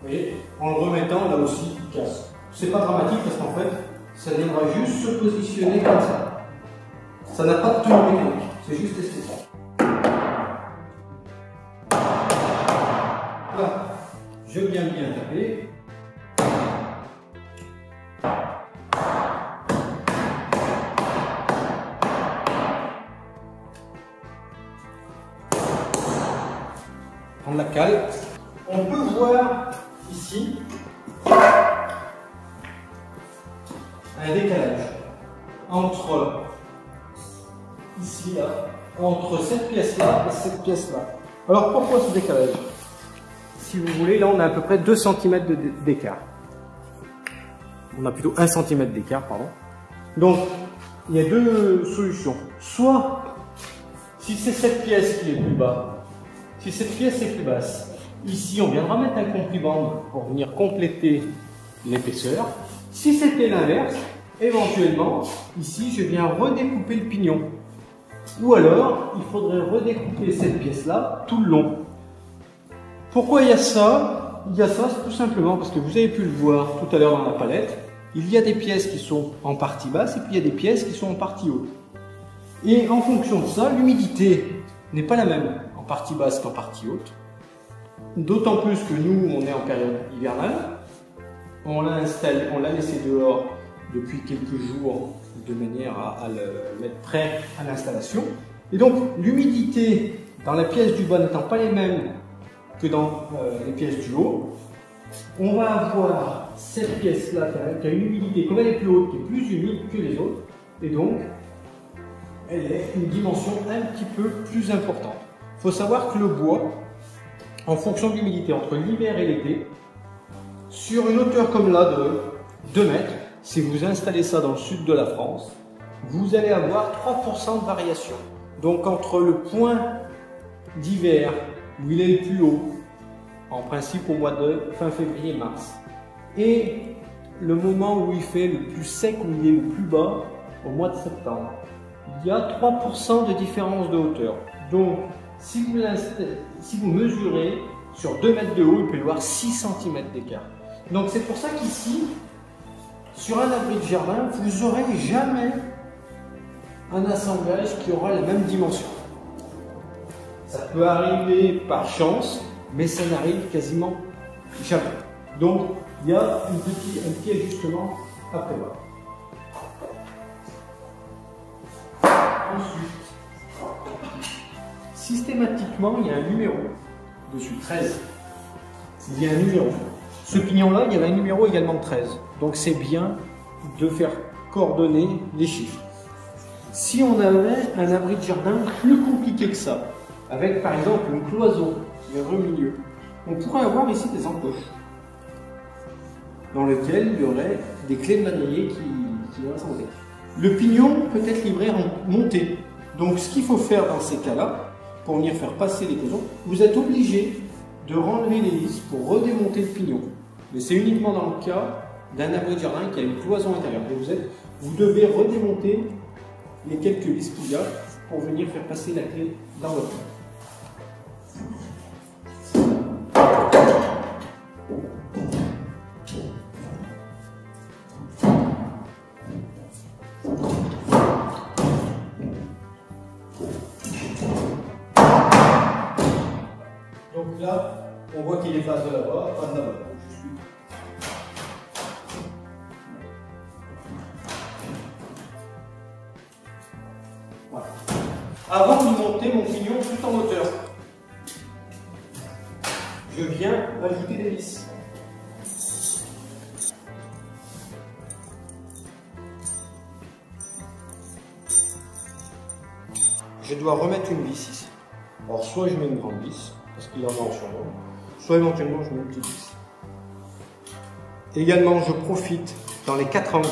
Et en le remettant, là aussi, il casse. C'est pas dramatique parce qu'en fait, ça viendra juste se positionner comme ça. Ça n'a pas de tenue mécanique, c'est juste esthétique. Là, je viens bien taper. Prendre la cale. On peut voir ici un décalage entre ici là, entre cette pièce là et cette pièce là. Alors pourquoi ce décalage? Si vous voulez, là on a à peu près 2 cm d'écart. On a plutôt 1 cm d'écart, pardon. Donc il y a deux solutions. Soit si c'est cette pièce qui est plus bas, si cette pièce est plus basse, ici, on viendra mettre un compris-bande pour venir compléter l'épaisseur. Si c'était l'inverse, éventuellement, ici, je viens redécouper le pignon. Ou alors, il faudrait redécouper cette pièce-là tout le long. Pourquoi il y a ça? Il y a ça, c'est tout simplement parce que vous avez pu le voir tout à l'heure dans la palette. Il y a des pièces qui sont en partie basse et puis il y a des pièces qui sont en partie haute. Et en fonction de ça, l'humidité n'est pas la même en partie basse qu'en partie haute. D'autant plus que nous, on est en période hivernale. On l'a installé, on l'a laissé dehors depuis quelques jours de manière à le mettre prêt à l'installation. Et donc l'humidité dans la pièce du bas n'étant pas les mêmes que dans les pièces du haut, on va avoir cette pièce-là qui a une humidité, comme elle est plus haute, qui est plus humide que les autres, et donc elle est une dimension un petit peu plus importante. Il faut savoir que le bois, en fonction de l'humidité entre l'hiver et l'été, sur une hauteur comme là de 2 mètres, si vous installez ça dans le sud de la France, vous allez avoir 3% de variation. Donc entre le point d'hiver où il est le plus haut, en principe au mois de fin février-mars, et le moment où il fait le plus sec, où il est le plus bas, au mois de septembre, il y a 3% de différence de hauteur. Donc si vous mesurez sur 2 mètres de haut, il peut y avoir 6 cm d'écart. Donc c'est pour ça qu'ici, sur un abri de jardin, vous n'aurez jamais un assemblage qui aura la même dimension. Ça peut arriver par chance, mais ça n'arrive quasiment jamais. Donc il y a un petit ajustement à prévoir. Ensuite, systématiquement, il y a un numéro dessus, 13. Il y a un numéro. Ce pignon-là, il y avait un numéro également de 13. Donc c'est bien de faire coordonner les chiffres. Si on avait un abri de jardin plus compliqué que ça, avec par exemple une cloison qui viendrait au milieu, on pourrait avoir ici des encoches dans lesquelles il y aurait des clés de madrier qui iraient s'enlever. Le pignon peut être livré en montée. Donc ce qu'il faut faire dans ces cas-là, pour venir faire passer les cloisons, vous êtes obligé de renlever les vis pour redémonter le pignon. Mais c'est uniquement dans le cas d'un abri de jardin qui a une cloison intérieure. Et vous devez redémonter les quelques vis qu'il y a pour venir faire passer la clé dans votre main. Donc là, on voit qu'il est face de là-bas, pas de là-bas. Voilà. Avant de monter mon pignon tout en hauteur, je viens ajouter des vis. Je dois remettre une vis ici. Alors soit je mets une grande vis, parce qu'il y en a en surnom, soit éventuellement je mets une petite vis. Également, je profite dans les 4 angles.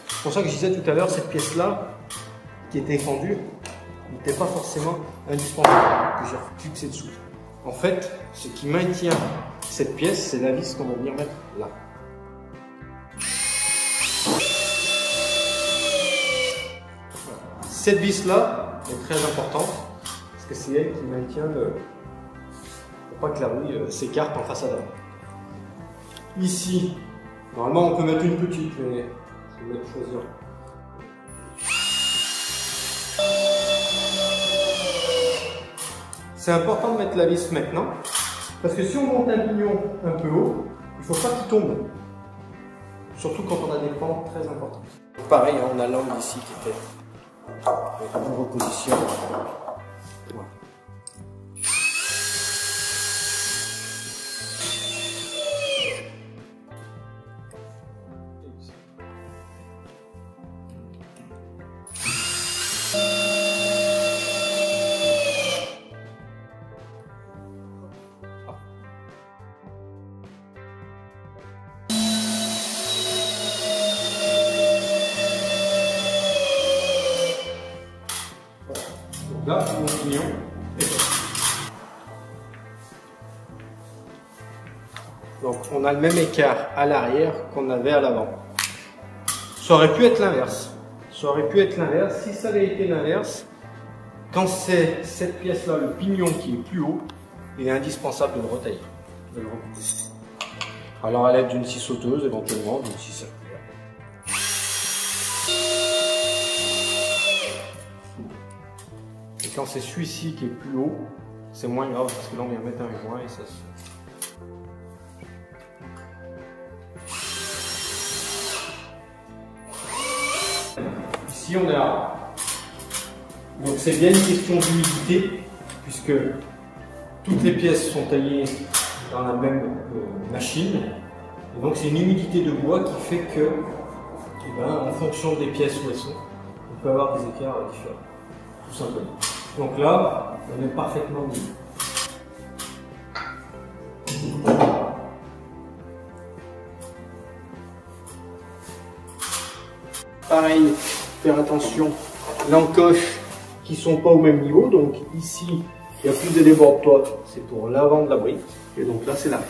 C'est pour ça que je disais tout à l'heure, cette pièce-là, qui était fendue, n'était pas forcément indispensable que j'ai fixé dessous. En fait, ce qui maintient cette pièce, c'est la vis qu'on va venir mettre là. Cette vis-là est très importante, parce que c'est elle qui maintient pour pas que la rouille s'écarte en façade avant. Ici, normalement on peut mettre une petite, mais je vais choisir. C'est important de mettre la vis maintenant, parce que si on monte un pignon un peu haut, il ne faut pas qu'il tombe. Surtout quand on a des pentes très importantes. Pareil, on a l'angle ici qui était en reposition. Voilà. Là, mon pignon est fait. Donc, on a le même écart à l'arrière qu'on avait à l'avant. Ça aurait pu être l'inverse. Ça aurait pu être l'inverse. Si ça avait été l'inverse, quand c'est cette pièce-là, le pignon qui est plus haut, il est indispensable de le retailler, de le recouper. Alors, à l'aide d'une scie sauteuse, éventuellement, d'une scie circulaire. Quand c'est celui-ci qui est plus haut, c'est moins grave parce que là on vient mettre un joint et ça se... ici on a... Donc c'est bien une question d'humidité, puisque toutes les pièces sont taillées dans la même machine. Et donc c'est une humidité de bois qui fait que, en fonction des pièces où elles sont, on peut avoir des écarts différents, tout simplement. Donc là, on est parfaitement libre. Pareil, faire attention, l'encoche qui sont pas au même niveau. Donc ici, il y a plus de débord de toit, c'est pour l'avant de l'abri. Et donc là, c'est l'arrière.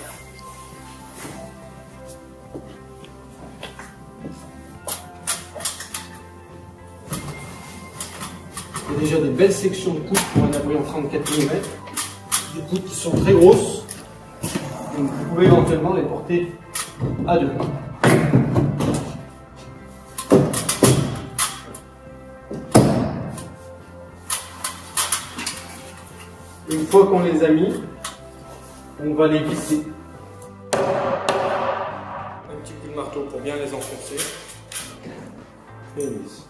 Il y a déjà des belles sections de poutres pour un abri en 34 mm. Des poutres qui sont très grosses. Donc vous pouvez éventuellement les porter à deux. Une fois qu'on les a mis, on va les visser. Un petit coup de marteau pour bien les enfoncer. Et on visse.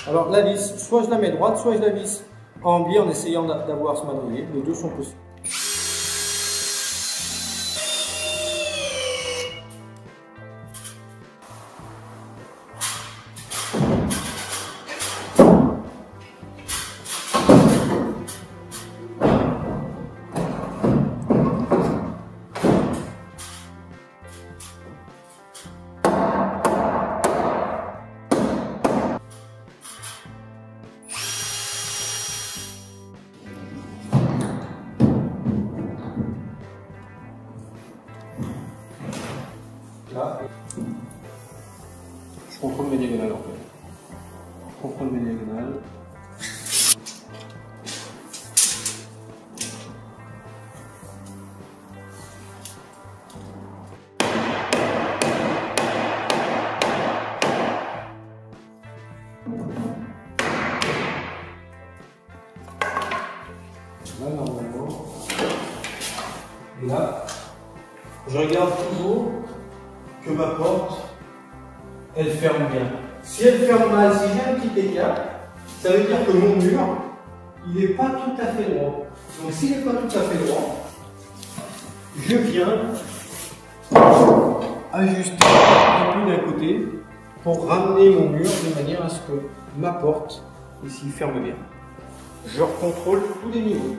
Alors la vis, soit je la mets droite, soit je la visse en biais en essayant d'avoir ce madrier. Les deux sont possibles. Là, je contrôle mes diagonales en fait. Je contrôle mes diagonales. Là, normalement. Et là, je regarde toujours que ma porte, elle ferme bien. Si elle ferme mal, si j'ai un petit écart, ça veut dire que mon mur, il n'est pas tout à fait droit. Donc s'il n'est pas tout à fait droit, je viens ajuster un peu d'un côté pour ramener mon mur de manière à ce que ma porte, ici, ferme bien. Je recontrôle tous les niveaux.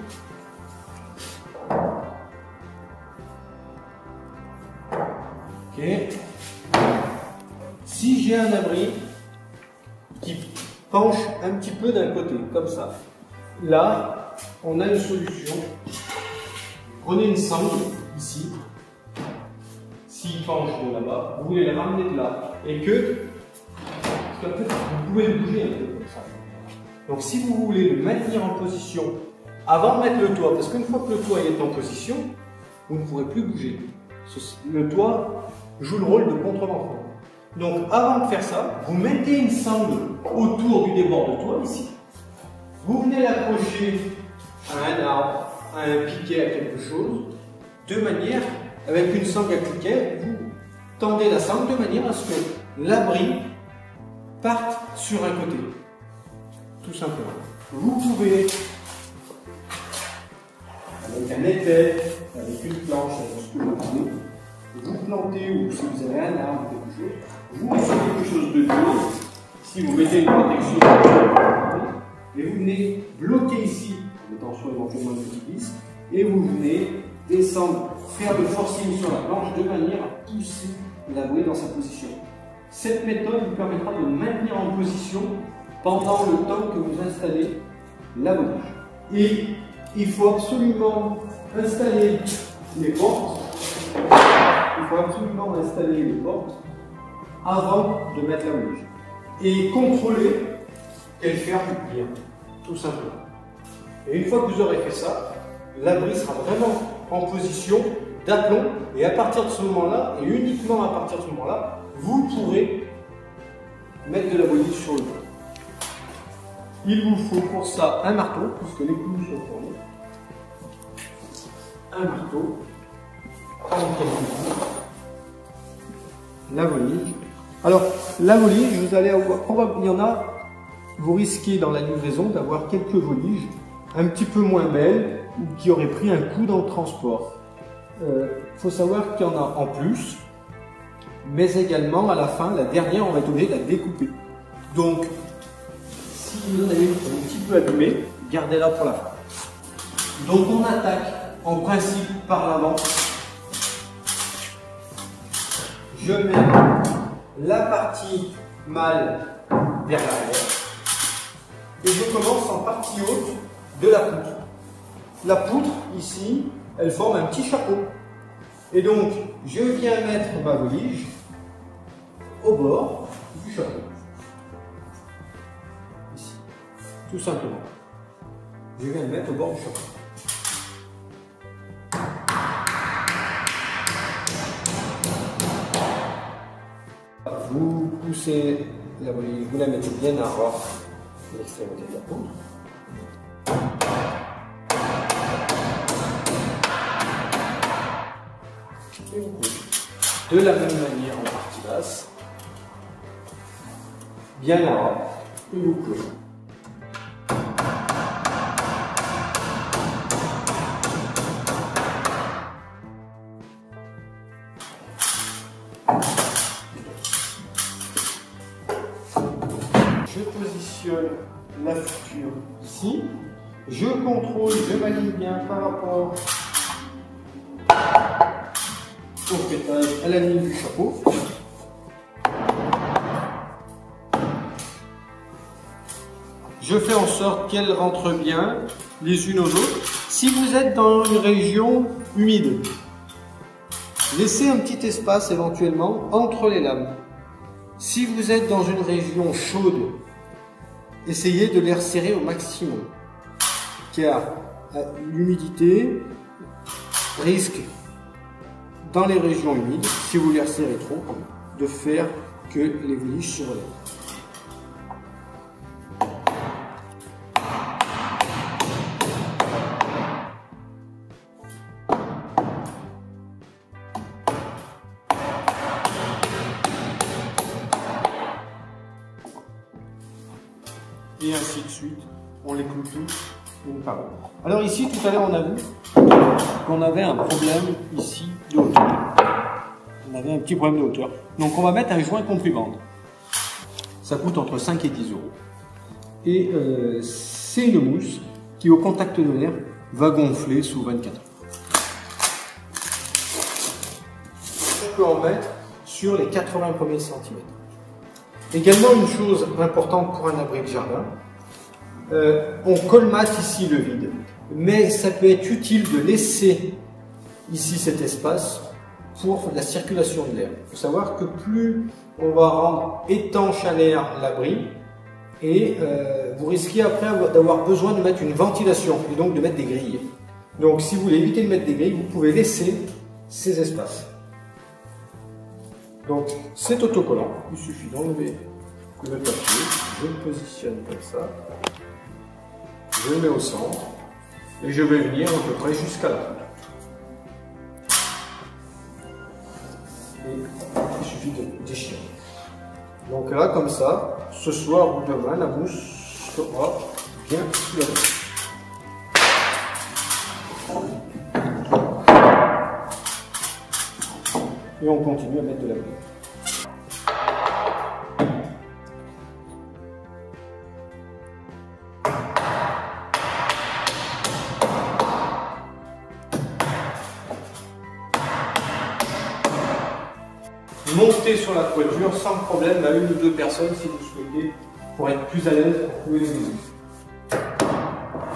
Ok. Si j'ai un abri qui penche un petit peu d'un côté, comme ça, là, on a une solution. Prenez une sangle, ici. S'il penche de là-bas, vous voulez le ramener de là. Et que, parce qu'après, vous pouvez le bouger un peu comme ça. Donc si vous voulez le maintenir en position, avant de mettre le toit, parce qu'une fois que le toit est en position, vous ne pourrez plus bouger. Le toit joue le rôle de contre-vent. Donc avant de faire ça, vous mettez une sangle autour du débord de toit ici. Vous venez l'accrocher à un arbre, à un piquet, à quelque chose, de manière, avec une sangle à piquet, vous tendez la sangle de manière à ce que l'abri parte sur un côté. Tout simplement. Vous pouvez, avec un étai, avec une planche, avec ce que vous voulez, vous plantez, ou si vous avez un arbre ou quelque chose, vous mettez quelque chose de dur, si vous mettez une protection, et vous venez bloquer ici, en mettant soit éventuellement une petite vis, et vous venez descendre, faire le forcing sur la planche de manière à pousser l'abri dans sa position. Cette méthode vous permettra de maintenir en position pendant le temps que vous installez l'abri. Et il faut absolument installer les portes. Il faut absolument installer les portes avant de mettre la bougie. Et contrôler qu'elle ferme bien, tout simplement. Et une fois que vous aurez fait ça, l'abri sera vraiment en position d'aplomb. Et à partir de ce moment-là, et uniquement à partir de ce moment-là, vous pourrez mettre de la bougie sur le toit. Il vous faut pour ça un marteau, puisque les clous sont tournés. Un marteau, prendre quelques clous. la volige. Alors, la volige, vous allez avoir, il y en a, vous risquez dans la livraison d'avoir quelques voliges un petit peu moins belles ou qui auraient pris un coup dans le transport. Faut savoir qu'il y en a en plus, mais également à la fin, la dernière, on va être obligé de la découper. Donc, si vous en avez une qui est un petit peu abîmée, gardez-la pour la fin. Donc, on attaque en principe par l'avant. Je mets la partie mâle vers l'arrière et je commence en partie haute de la poutre. La poutre, ici, elle forme un petit chapeau. Et donc, je viens mettre ma volige au bord du chapeau. Ici, tout simplement. Je viens le mettre au bord du chapeau. Vous poussez la volige, vous la mettez bien à ras de l'extrémité de la poutre. Et vous coupez. De la même manière en partie basse, bien à ras, et vous coupez. Je positionne la future ici, je contrôle, je m'aligne bien par rapport au fêtage, à la ligne du chapeau. Je fais en sorte qu'elles rentrent bien les unes aux autres. Si vous êtes dans une région humide, laissez un petit espace éventuellement entre les lames. Si vous êtes dans une région chaude, essayez de les resserrer au maximum, car l'humidité risque, dans les régions humides, si vous les resserrez trop, de faire que les voliges se relèvent. Et ainsi de suite, on les cloue tous une par une. Alors ici, tout à l'heure, on a vu qu'on avait un problème ici de hauteur. On avait un petit problème de hauteur. Donc on va mettre un joint comprimande. Ça coûte entre 5 et 10 euros. Et c'est une mousse qui, au contact de l'air, va gonfler sous 24 heures. On peut en mettre sur les 80 premiers centimètres. Également, une chose importante pour un abri de jardin, on colmate ici le vide, mais ça peut être utile de laisser ici cet espace pour la circulation de l'air. Il faut savoir que plus on va rendre étanche à l'air l'abri, et vous risquez après d'avoir besoin de mettre une ventilation et donc de mettre des grilles. Donc si vous voulez éviter de mettre des grilles, vous pouvez laisser ces espaces. Donc c'est autocollant, il suffit d'enlever le papier, je le positionne comme ça, je le mets au centre et je vais venir à peu près jusqu'à la poutre. Et il suffit de déchirer. Donc là, comme ça, ce soir ou demain, la mousse sera bien soulagée. Et on continue à mettre de la pluie. Montez sur la toiture sans problème à une ou deux personnes si vous souhaitez, pour être plus à l'aise pour trouver les maisons.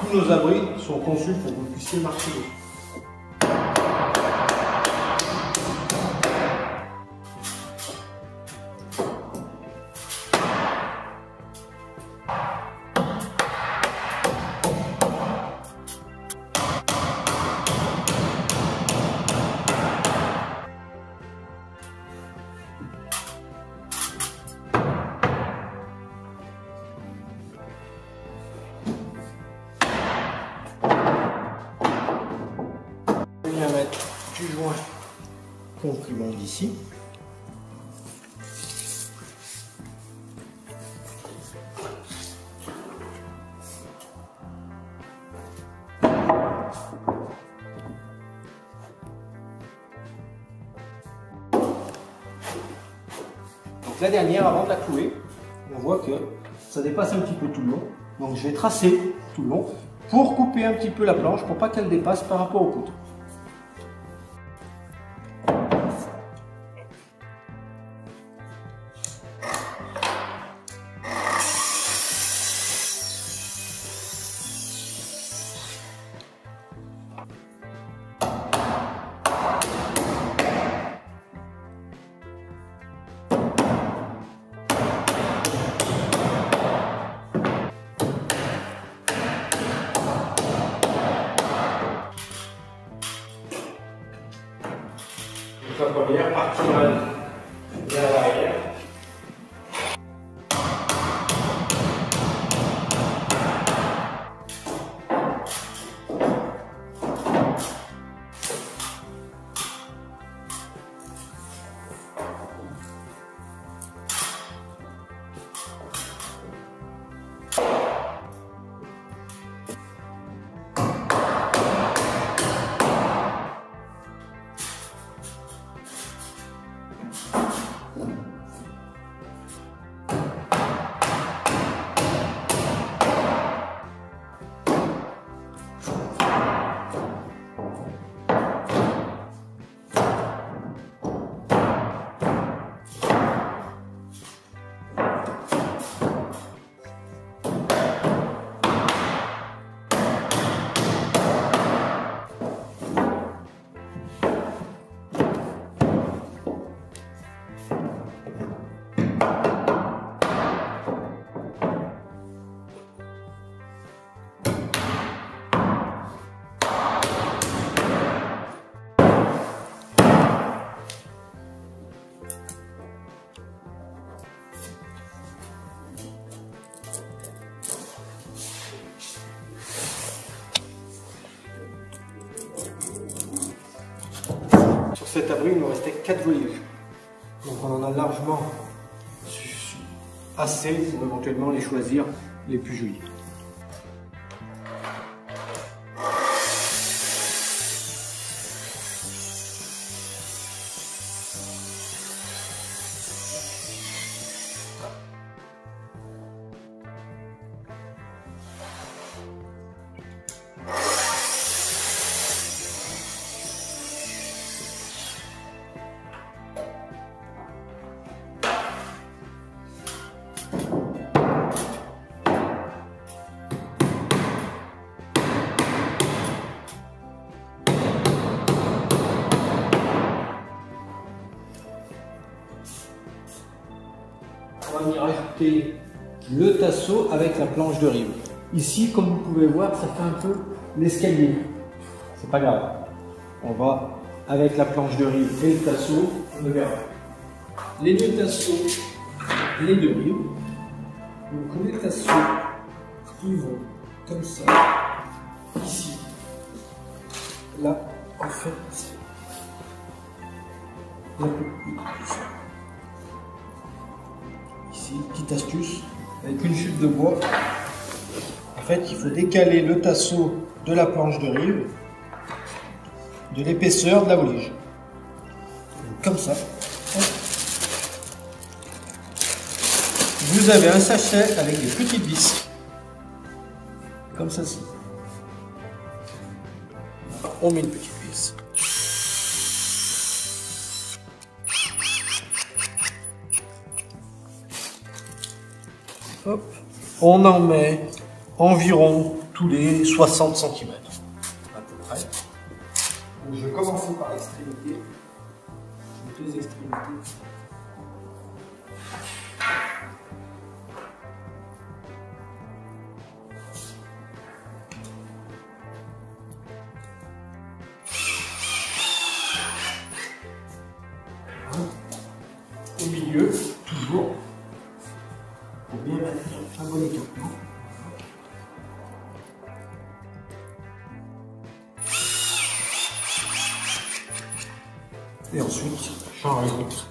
Tous nos abris sont conçus pour que vous puissiez marcher dessus. Je viens mettre du joint comprimande ici. la dernière, avant de la clouer, on voit que ça dépasse un petit peu tout le long. Donc je vais tracer tout le long pour couper un petit peu la planche pour pas qu'elle dépasse par rapport aux poutres. La première partie vers l'arrière. Sur cet abri, il nous restait 4 voliges. Donc on en a largement assez pour éventuellement les choisir les plus jolis. On va venir rajouter le tasseau avec la planche de rive. Ici, comme vous pouvez voir, ça fait un peu l'escalier. C'est pas grave. On va, avec la planche de rive et le tasseau, on le verra. Les deux tasseaux, les deux rives. Donc les tasseaux, ils vont comme ça, ici. Là, en fait, un peu plus comme ça. Ici, petite astuce, avec une chute de bois. En fait, il faut décaler le tasseau de la planche de rive de l'épaisseur de la volige. Donc, comme ça. Vous avez un sachet avec des petites vis. Comme ceci. On met une petite vis. Hop. On en met environ tous les 60 cm. À peu près. Donc, je vais commencer par l'extrémité. Les deux extrémités. Au milieu, toujours, pour bien mettre un bon écartement. Et ensuite, j'en rajoute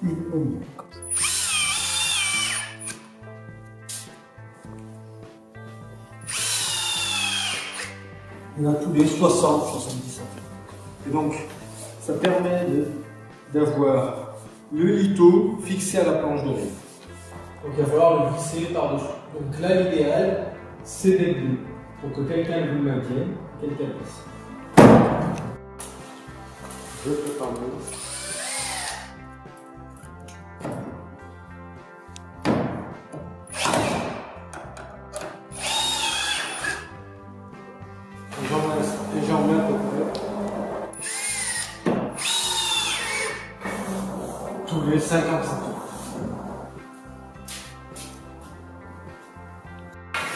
une au milieu. On a tous les 60-70 cm. Et donc, ça permet d'avoir le lito fixé à la planche de rive. Donc il va falloir le visser par-dessus. Donc là, l'idéal, c'est d'être deux, pour que quelqu'un vous le maintienne, quelqu'un visse. Je peux pas mieux. J'en mets à peu près. Tous les 50 cm.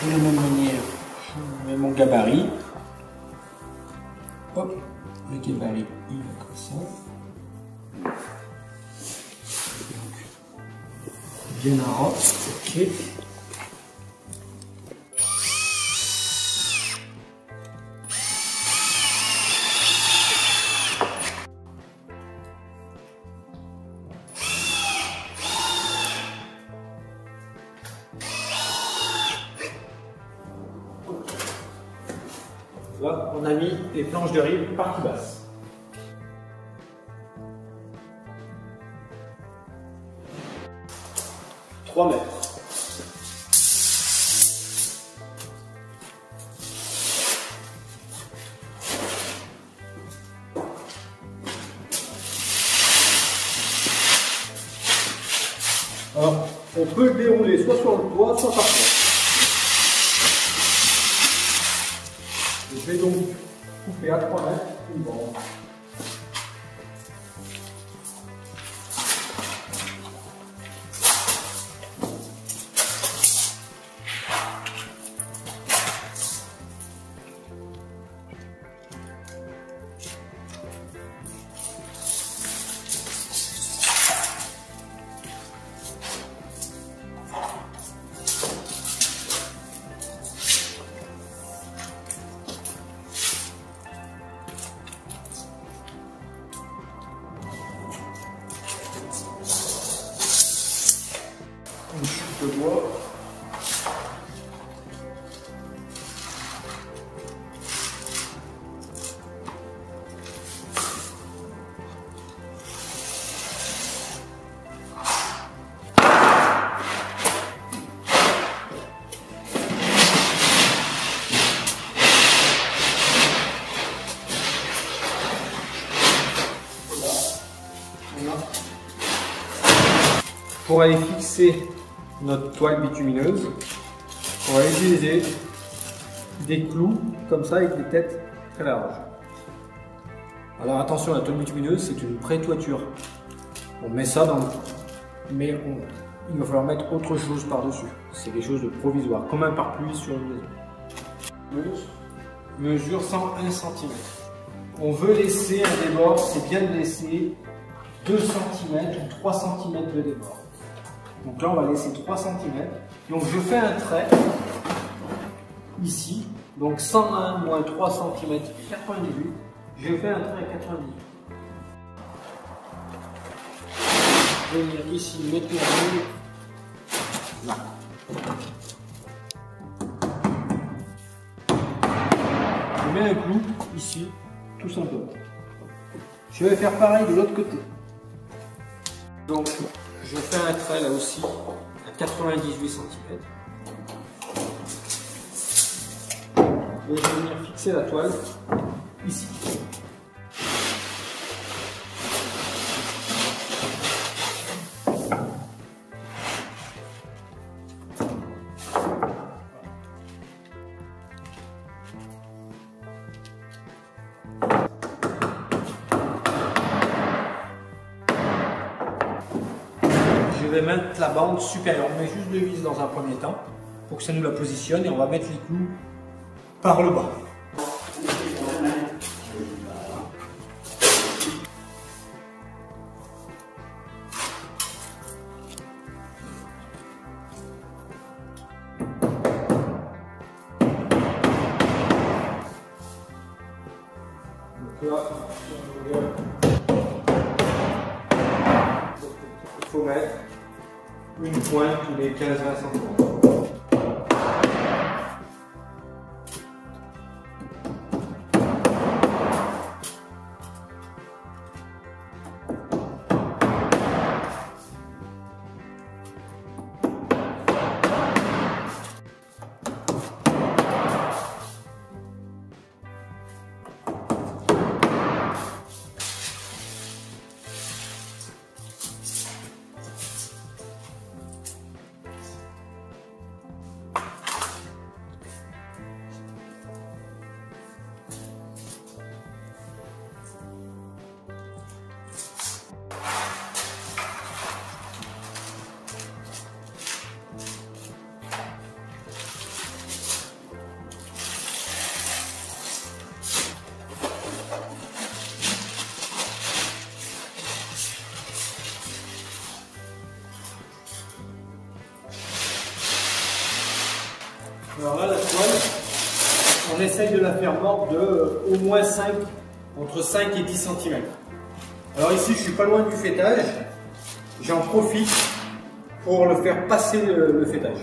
De la même manière, je mets mon gabarit. Hop, le gabarit, il va comme ça. Donc, bien à rang, ok. Là, on a mis des planches de rive partie basse. « 3 mètres. Alors, on peut le dérouler soit sur le toit, soit par terre. Je vais donc couper à 3 mètres une bande. Une chute de bois. Pour aller fixer notre toile bitumineuse, on va utiliser des clous comme ça avec des têtes très larges. Alors attention, la toile bitumineuse c'est une pré-toiture. On met ça dans le... Mais il va falloir mettre autre chose par-dessus. C'est quelque chose de provisoire, comme un pare-pluie sur une maison. Mesure 101 cm. On veut laisser un débord, c'est bien de laisser 2 cm ou 3 cm de débord. Donc là, on va laisser 3 cm. Donc je fais un trait ici. Donc 101 moins 3 cm, 98. Je fais un trait à 98. Venir ici, mettre la règle. Là. Je mets un clou ici, tout simplement. Je vais faire pareil de l'autre côté. Donc, je fais un trait là aussi à 98 cm. Et je vais venir fixer la toile ici. Je vais mettre la bande supérieure. On met juste le vis dans un premier temps pour que ça nous la positionne et on va mettre les clous par le bas. Donc là, il faut mettre une pointe tous les 15-20 cm. Alors là, la toile, on essaye de la faire mordre de au moins entre 5 et 10 cm. Alors ici, je suis pas loin du fêtage. J'en profite pour le faire passer le fêtage.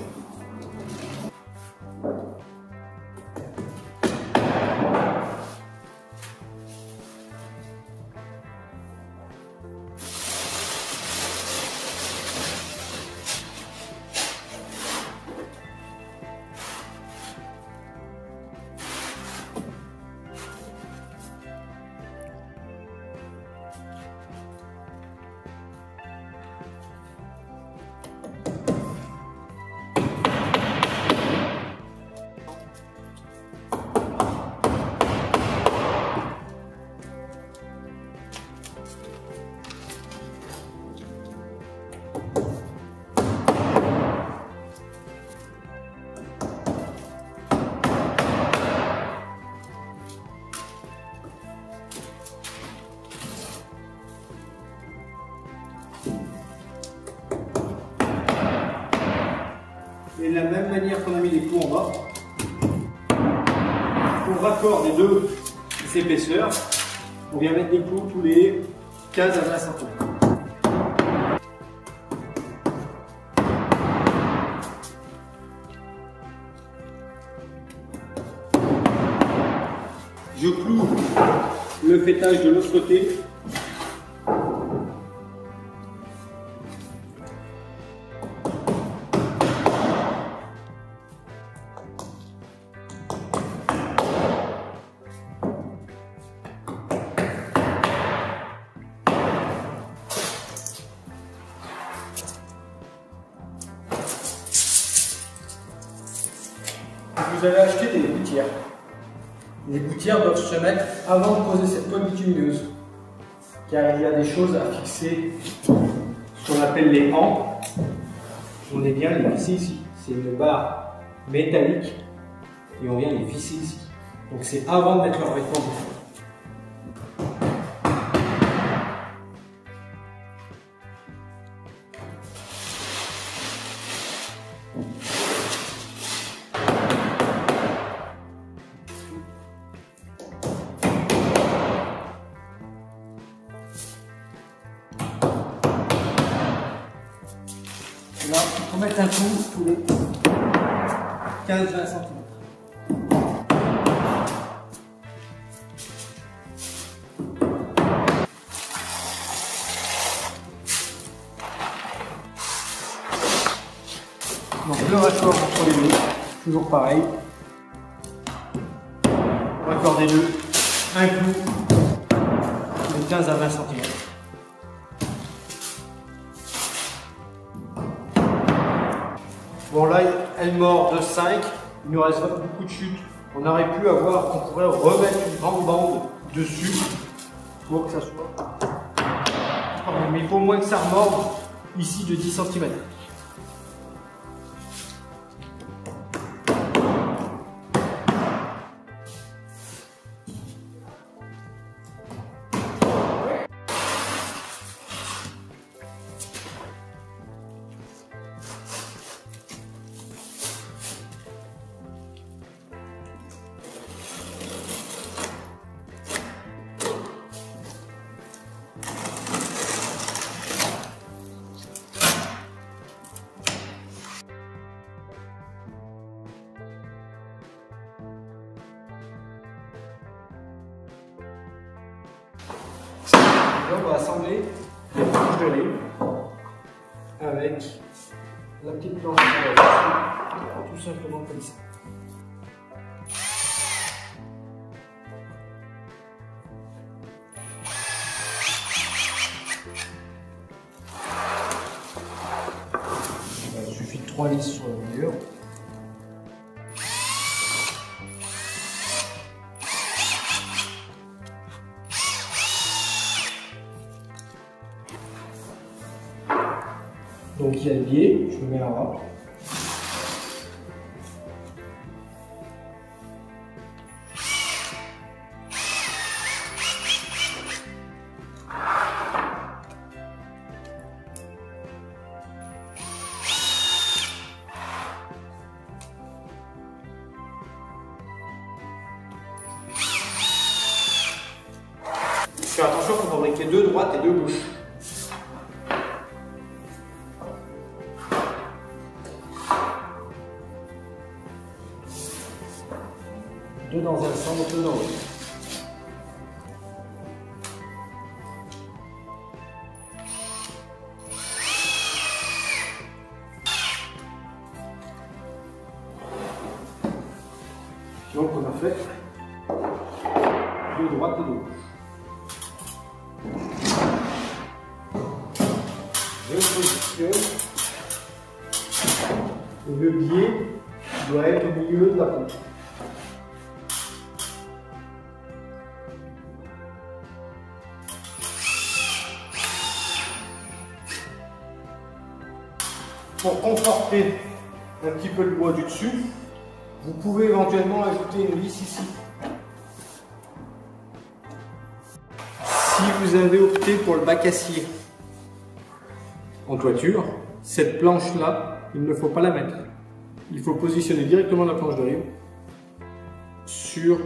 Et de la même manière qu'on a mis les clous en bas, au raccord des deux épaisseurs, on vient mettre des clous tous les 15 à 20 cm. Je cloue le fêtage de l'autre côté. Vous allez acheter des gouttières. Les gouttières doivent se mettre avant de poser cette colle bitumineuse, car il y a des choses à fixer, ce qu'on appelle les pans. On est bien les visser ici. C'est une barre métallique et on vient les visser ici. Donc c'est avant de mettre leur vêtement. Là, il faut mettre un coup tous les 15-20 cm. Donc le raccord entre les deux, toujours pareil. Raccord des deux, un clou de 15 à 20 cm. Bon là, elle mord de 5, il nous reste beaucoup de chutes. On aurait pu avoir, on pourrait remettre une grande bande dessus pour que ça soit. Mais il faut au moins que ça remorde ici de 10 cm. Là, on va assembler les planches de lait avec la petite planche tout simplement comme ça. Il suffit de 3 vis sur le mur. Donc il y a le biais, je le mets là-bas. séparation pour fabriquer deux droites et deux gauches. Deux dans un sens, deux dans l'autre. Donc on a fait deux droites et deux gauches. Je positionne et le biais doit être au milieu de la pompe. Pour conforter un petit peu le bois du dessus, vous pouvez éventuellement ajouter une vis ici. Si vous avez opté pour le bac acier en toiture, cette planche-là, il ne faut pas la mettre. Il faut positionner directement la planche de rive sur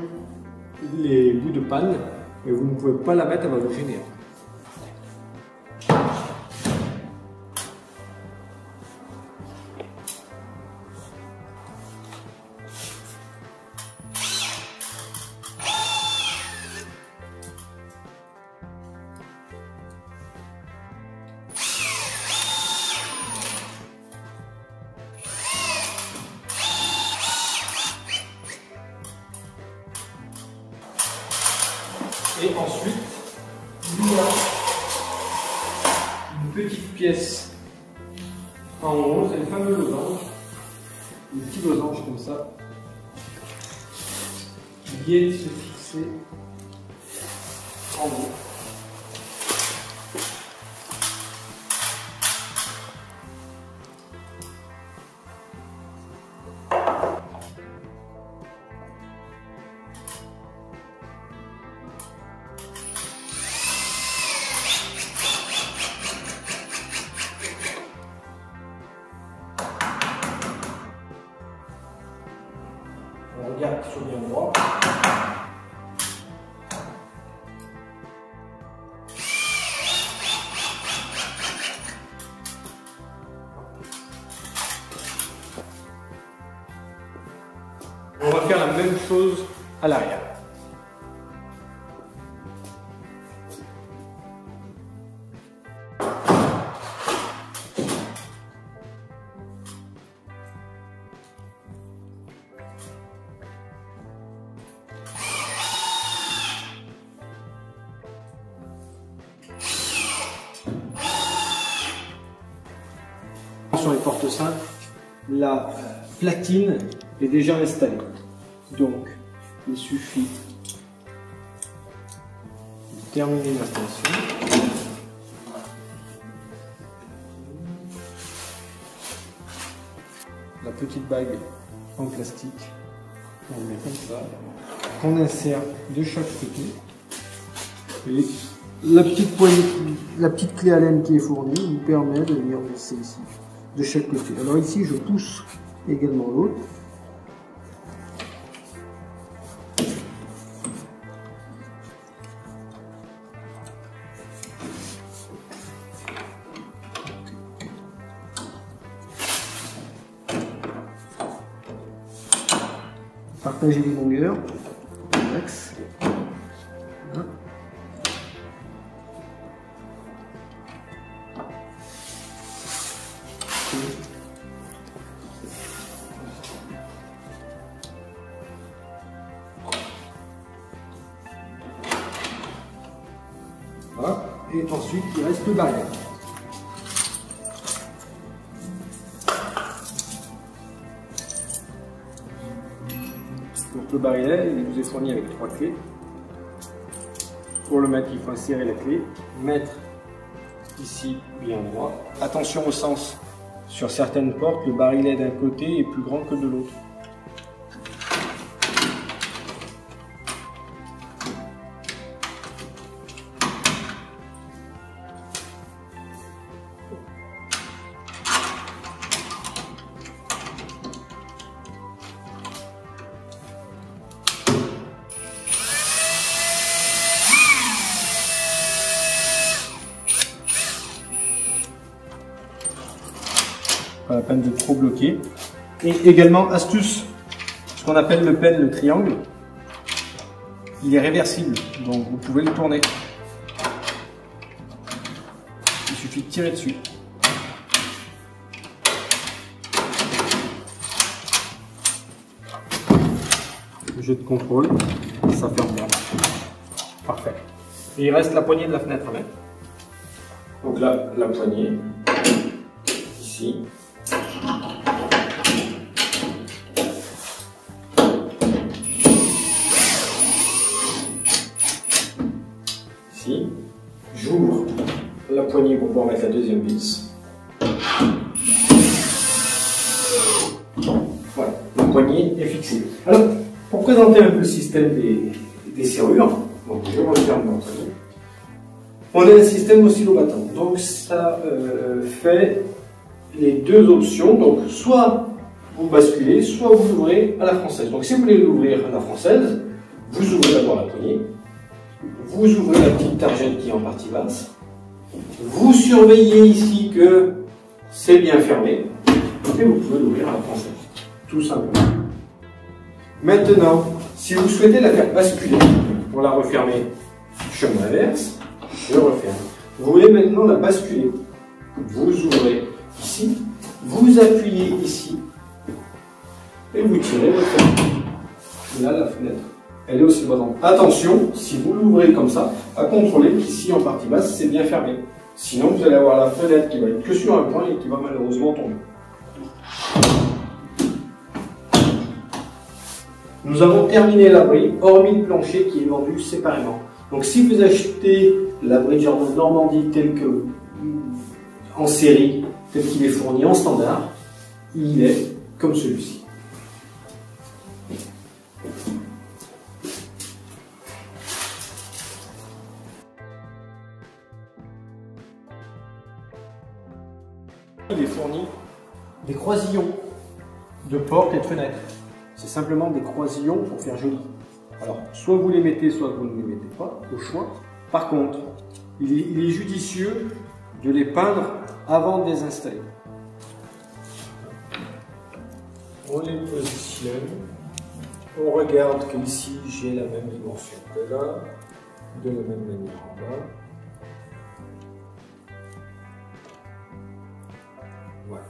les bouts de panne, mais vous ne pouvez pas la mettre, elle va vous gêner. Et ensuite, il y a une petite pièce en haut, c'est le fameux losange, un petit losange comme ça, qui vient se fixer en haut. On regarde sur bien droit. On va faire la même chose à l'arrière. Sur les portes simples, la platine est déjà installée. Donc, il suffit de terminer l'installation. La petite bague en plastique, on le met comme ça, qu'on insère de chaque côté. Et la petite poignée, la petite clé Allen qui est fournie nous permet de venir visser ici de chaque côté. Alors ici je pousse également l'autre. Partager les longueurs. Max. Voilà. Voilà. Et ensuite, il reste le barillet. Donc le barillet, il vous est fourni avec 3 clés. Pour le mettre, il faut insérer la clé, mettre ici bien droit. Attention au sens. Sur certaines portes, le barillet d'un côté est plus grand que de l'autre. Pas la peine de trop bloquer. Et également, astuce, ce qu'on appelle le pen, le triangle, il est réversible, donc vous pouvez le tourner. Il suffit de tirer dessus. Le jeu de contrôle, ça ferme bien. Parfait. Et il reste la poignée de la fenêtre à mettre. Donc là, la poignée, ici. Ici. J'ouvre la poignée pour pouvoir mettre la deuxième vis. Voilà, la poignée est fixée. Alors, pour présenter un peu le système des serrures, donc je referme l'entrée. On a un système oscillo-battant. Donc ça fait les deux options. Donc soit vous basculez, soit vous l'ouvrez à la française. Donc si vous voulez l'ouvrir à la française, vous ouvrez d'abord la poignée, vous ouvrez la petite targette qui est en partie basse, vous surveillez ici que c'est bien fermé, et vous pouvez l'ouvrir à la française. Tout simplement. Maintenant, si vous souhaitez la faire basculer, pour la refermer chemin inverse, je referme. Vous voulez maintenant la basculer. Vous ouvrez ici, vous appuyez ici, et vous tirez, vous fermez. Là, la fenêtre, elle est aussi battante. Attention, si vous l'ouvrez comme ça, à contrôler qu'ici, en partie basse, c'est bien fermé. Sinon, vous allez avoir la fenêtre qui va être que sur un point et qui va malheureusement tomber. Nous avons terminé l'abri, hormis le plancher qui est vendu séparément. Donc si vous achetez l'abri Jardin de Normandie tel que en série, tel qu'il est fourni en standard, il est comme celui-ci. Il est fourni des croisillons de portes et de fenêtres. C'est simplement des croisillons pour faire joli. Alors, soit vous les mettez, soit vous ne les mettez pas, au choix. Par contre, il est judicieux de les peindre avant de les installer. On les positionne. On regarde qu'ici, j'ai la même dimension que là, de la même manière en bas. Voilà.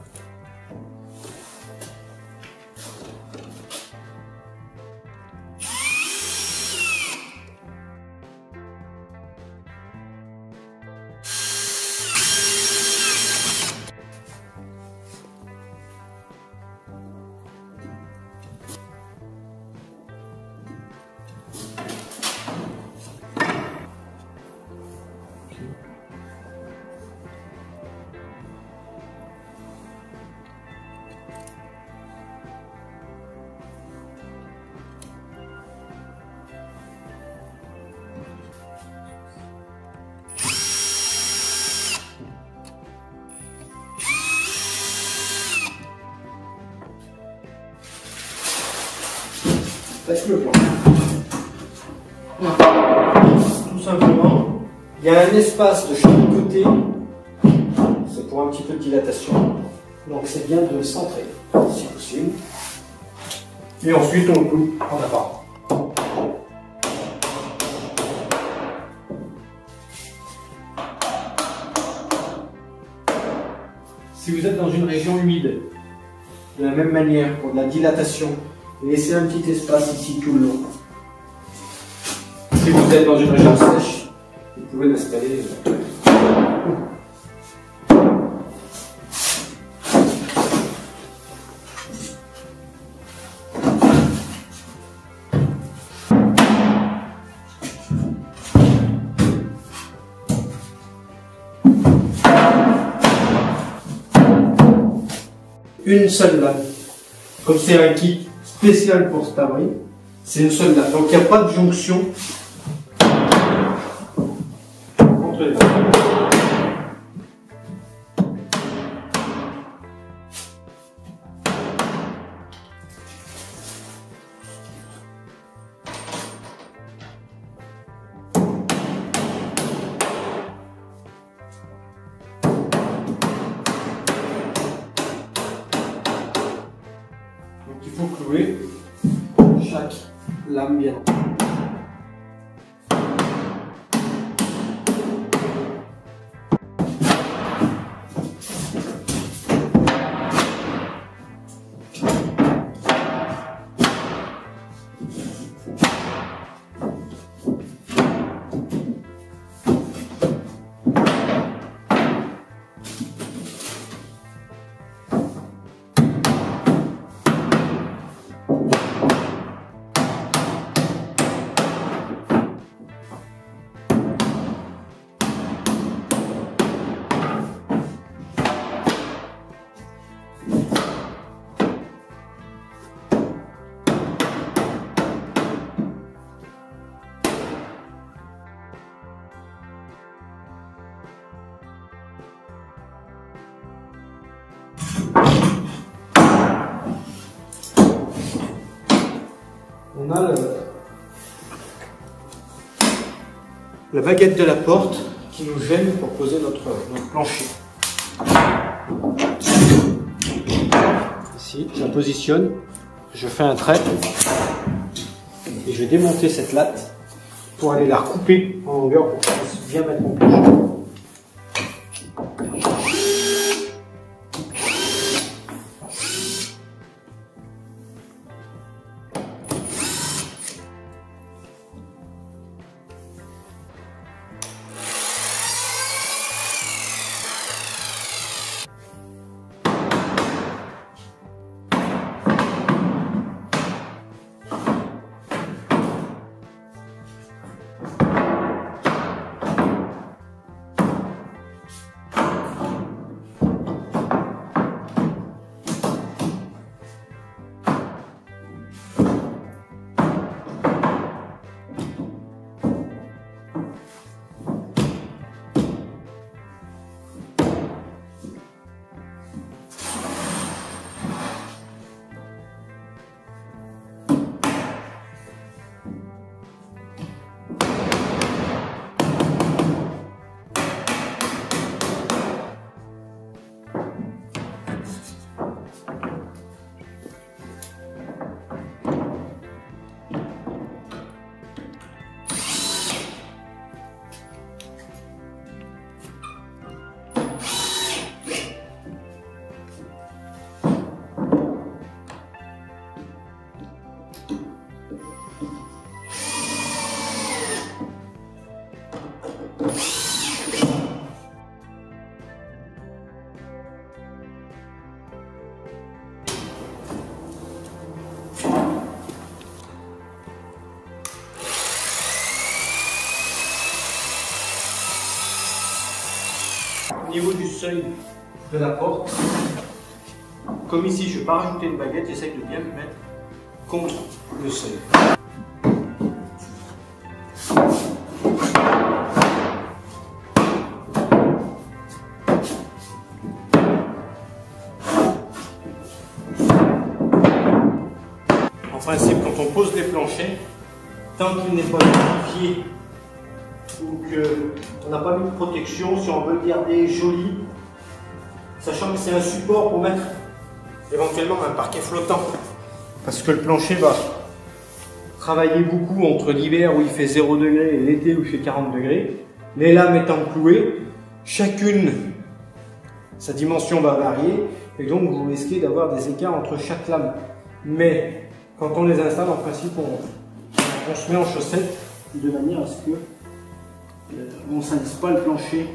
Le plan. Tout simplement, il y a un espace de chaque côté, c'est pour un petit peu de dilatation, donc c'est bien de le centrer, si possible. Et ensuite on coupe en apparat. Si vous êtes dans une région humide, de la même manière, pour de la dilatation, laissez un petit espace ici tout le long. Si vous êtes dans une région sèche, vous pouvez l'installer. Une seule lame. Comme c'est un kit spécial pour cet abri, c'est une seule lame. Donc il n'y a pas de jonction entre les lames. clouer chaque lame bien. On a la baguette de la porte qui nous gêne pour poser notre plancher. Ici, je la positionne, je fais un trait et je vais démonter cette latte pour aller la recouper en longueur pour qu'elle puisse bien mettre mon plancher. Au niveau du seuil de la porte, comme ici je ne vais pas rajouter une baguette, j'essaye de bien me mettre contre le seuil. En principe, quand on pose des planchers, tant qu'il n'est pas vérifié ou qu'on n'a pas mis de protection, si on veut le garder joli, sachant que c'est un support pour mettre éventuellement un parquet flottant, parce que le plancher va travailler beaucoup entre l'hiver où il fait 0 degré et l'été où il fait 40 degrés. Les lames étant clouées, chacune, sa dimension va varier et donc vous risquez d'avoir des écarts entre chaque lame. Mais quand on les installe, en principe, on se met en chaussettes de manière à ce que on ne salisse pas le plancher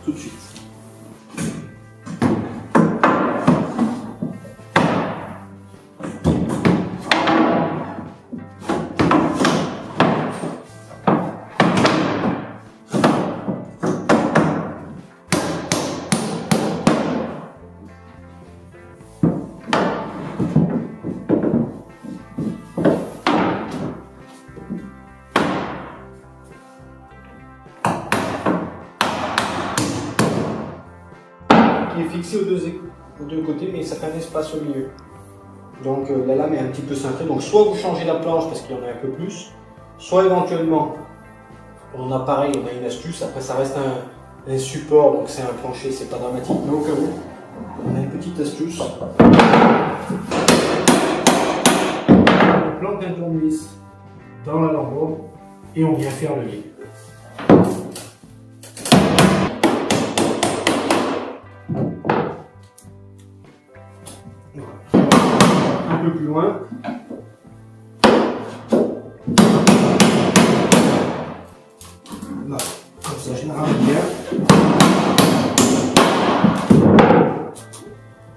tout de suite. Est fixé aux deux côtés, mais ça fait un espace au milieu. Donc la lame est un petit peu cintrée. Donc soit vous changez la planche parce qu'il y en a un peu plus, soit éventuellement on a pareil, on a une astuce. Après ça reste un support, donc c'est un plancher, c'est pas dramatique. Mais au cas où, on a une petite astuce. plante un tournevis dans la lambeau et on vient faire le lien. Un peu plus loin. Là, comme ça, je l'arrache bien.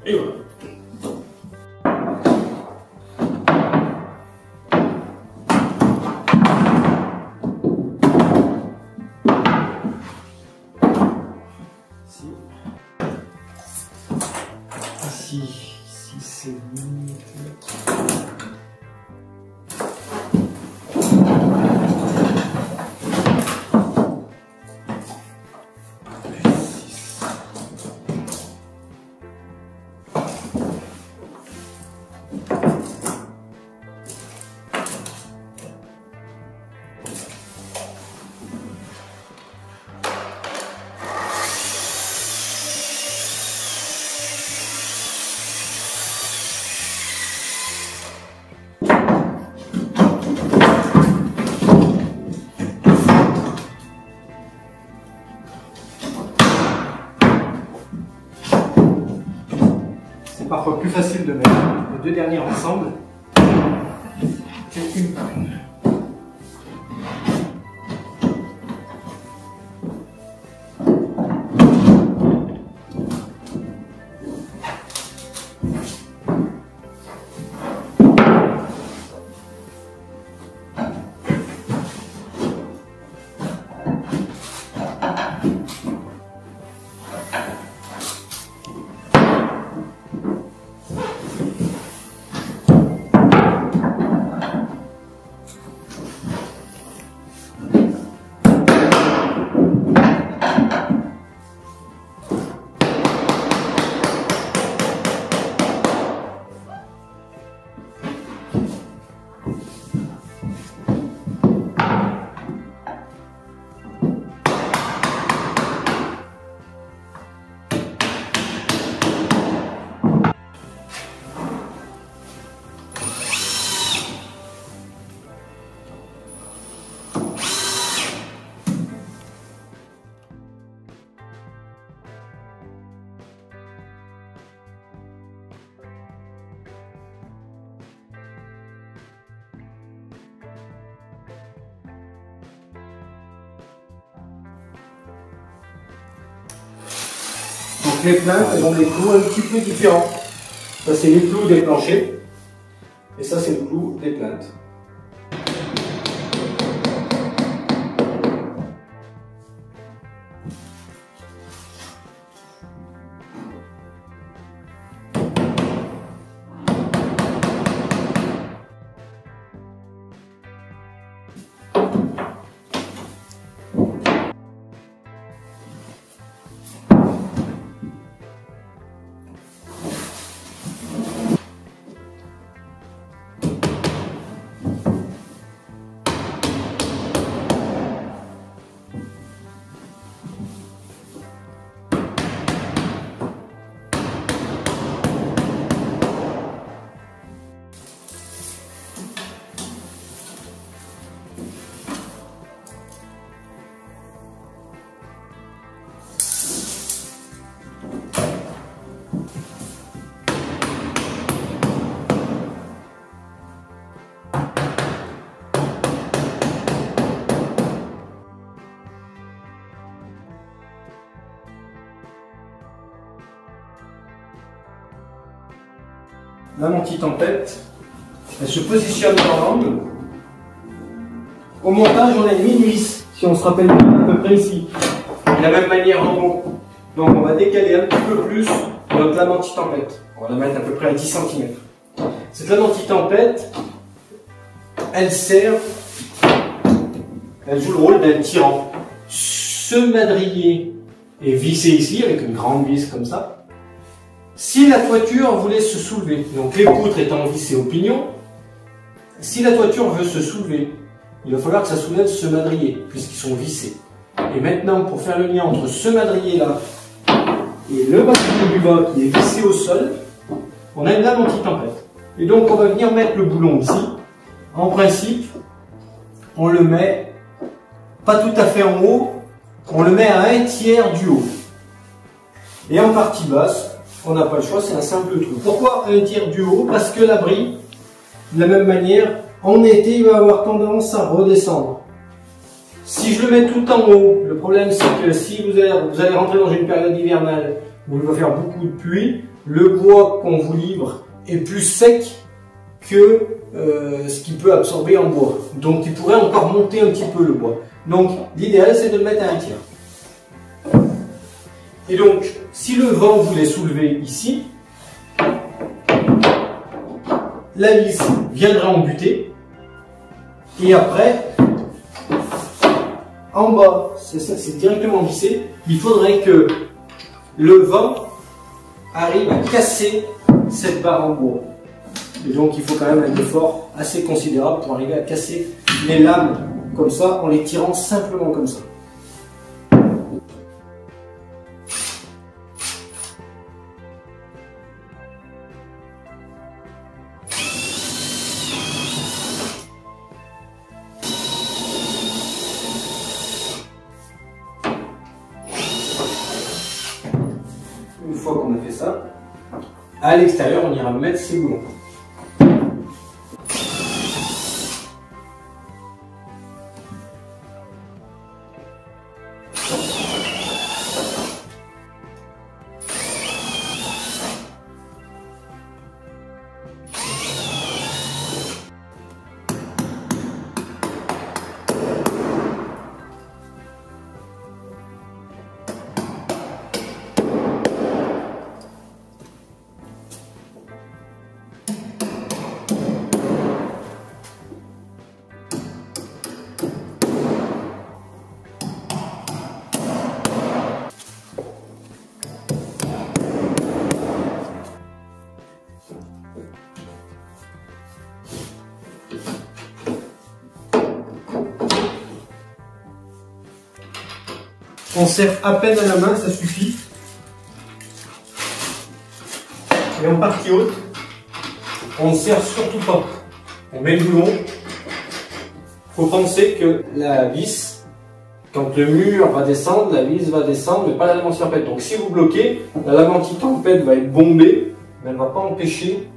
Et voilà. Ici, c'est bon. Parfois plus facile de mettre les deux derniers ensemble qu'une par une. Donc les plaintes, elles ont des clous un petit peu différents. Ça c'est les clous des planchers et ça c'est le clou des plaintes. La anti-tempête, elle se positionne dans l'angle. Au montage, on a une mini-vis, si on se rappelle à peu près ici. De la même manière en haut. Donc on va décaler un petit peu plus notre lame anti-tempête. On va la mettre à peu près à 10 cm. Cette lame anti-tempête, elle sert, elle joue le rôle d'un tirant. Ce madrier est vissé ici avec une grande vis comme ça. Si la toiture voulait se soulever, donc les poutres étant vissées au pignon, si la toiture veut se soulever, il va falloir que ça soulève ce madrier, puisqu'ils sont vissés. Et maintenant, pour faire le lien entre ce madrier-là et le madrier du bas qui est vissé au sol, on a une lame anti-tempête. Et donc, on va venir mettre le boulon ici, En principe, on le met pas tout à fait en haut, on le met à 1/3 du haut. Et en partie basse, on n'a pas le choix, c'est un simple trou. Pourquoi 1/3 du haut? Parce que l'abri, de la même manière, en été, il va avoir tendance à redescendre. Si je le mets tout en haut, le problème c'est que si vous allez rentrer dans une période hivernale où il va faire beaucoup de pluie, le bois qu'on vous livre est plus sec que ce qu'il peut absorber en bois. Donc il pourrait encore monter un petit peu le bois. Donc l'idéal c'est de le mettre à 1/3. Et donc si le vent voulait soulever ici, la vis viendra en butée et après en bas, c'est directement vissé. Il faudrait que le vent arrive à casser cette barre en bois. Et donc il faut quand même un effort assez considérable pour arriver à casser les lames comme ça en les tirant simplement comme ça. Une fois qu'on a fait ça, à l'extérieur, on ira mettre ces boulons. On serre à peine à la main, ça suffit. Et en partie haute, on ne serre surtout pas. On met le boulon. Il faut penser que la vis, quand le mur va descendre, la vis va descendre, mais pas la lame anti-tempête. Donc si vous bloquez, la lame anti-tempête va être bombée, mais elle ne va pas empêcher,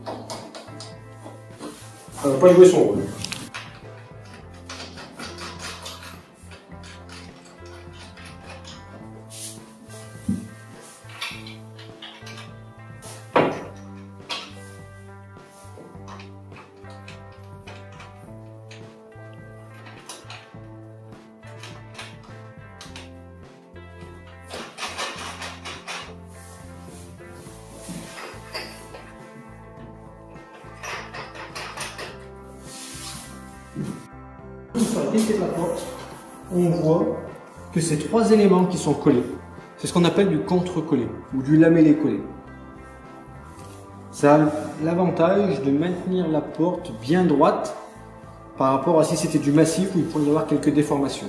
elle ne va pas jouer son rôle. Sur la qualité de la porte, on voit que ces trois éléments qui sont collés, c'est ce qu'on appelle du contre-collé ou du lamellé-collé. Ça a l'avantage de maintenir la porte bien droite par rapport à si c'était du massif où il pourrait y avoir quelques déformations.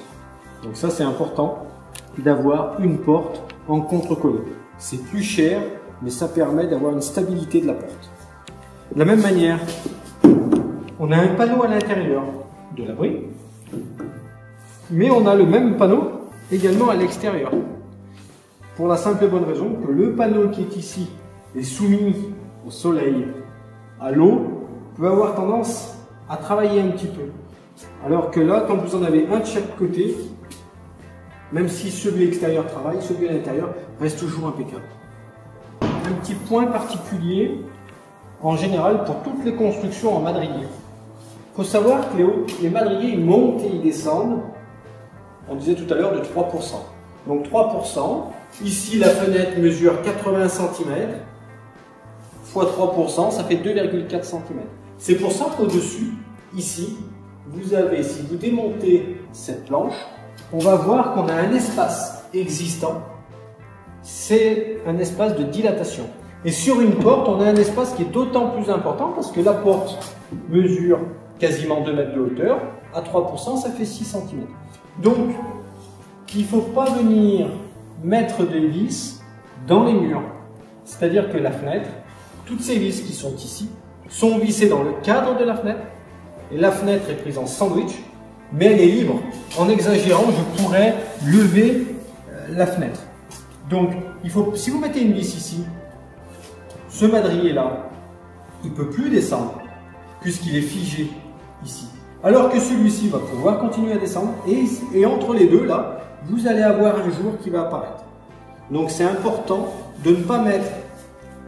Donc ça c'est important d'avoir une porte en contre-collé. C'est plus cher, mais ça permet d'avoir une stabilité de la porte. De la même manière, on a un panneau à l'intérieur de l'abri, mais on a le même panneau également à l'extérieur. Pour la simple et bonne raison que le panneau qui est ici est soumis au soleil, à l'eau, peut avoir tendance à travailler un petit peu. Alors que là, quand vous en avez un de chaque côté, même si celui extérieur travaille, celui à l'intérieur reste toujours impeccable. Un petit point particulier, en général, pour toutes les constructions en madrier. Il faut savoir que les madriers ils montent et ils descendent, on disait tout à l'heure, de 3%. Donc 3%, ici la fenêtre mesure 80 cm, fois 3%, ça fait 2,4 cm. C'est pour ça qu'au-dessus, ici, vous avez, si vous démontez cette planche, on va voir qu'on a un espace existant, c'est un espace de dilatation. Et sur une porte, on a un espace qui est d'autant plus important parce que la porte mesure quasiment 2 mètres de hauteur, à 3%, ça fait 6 cm. Donc, il ne faut pas venir mettre des vis dans les murs. C'est-à-dire que la fenêtre, toutes ces vis qui sont ici, sont vissées dans le cadre de la fenêtre et la fenêtre est prise en sandwich, mais elle est libre. En exagérant, je pourrais lever la fenêtre. Donc, si vous mettez une vis ici, ce madrier-là, il ne peut plus descendre, puisqu'il est figé ici. Alors que celui-ci va pouvoir continuer à descendre, et entre les deux, là, vous allez avoir un jour qui va apparaître. Donc, c'est important de ne pas mettre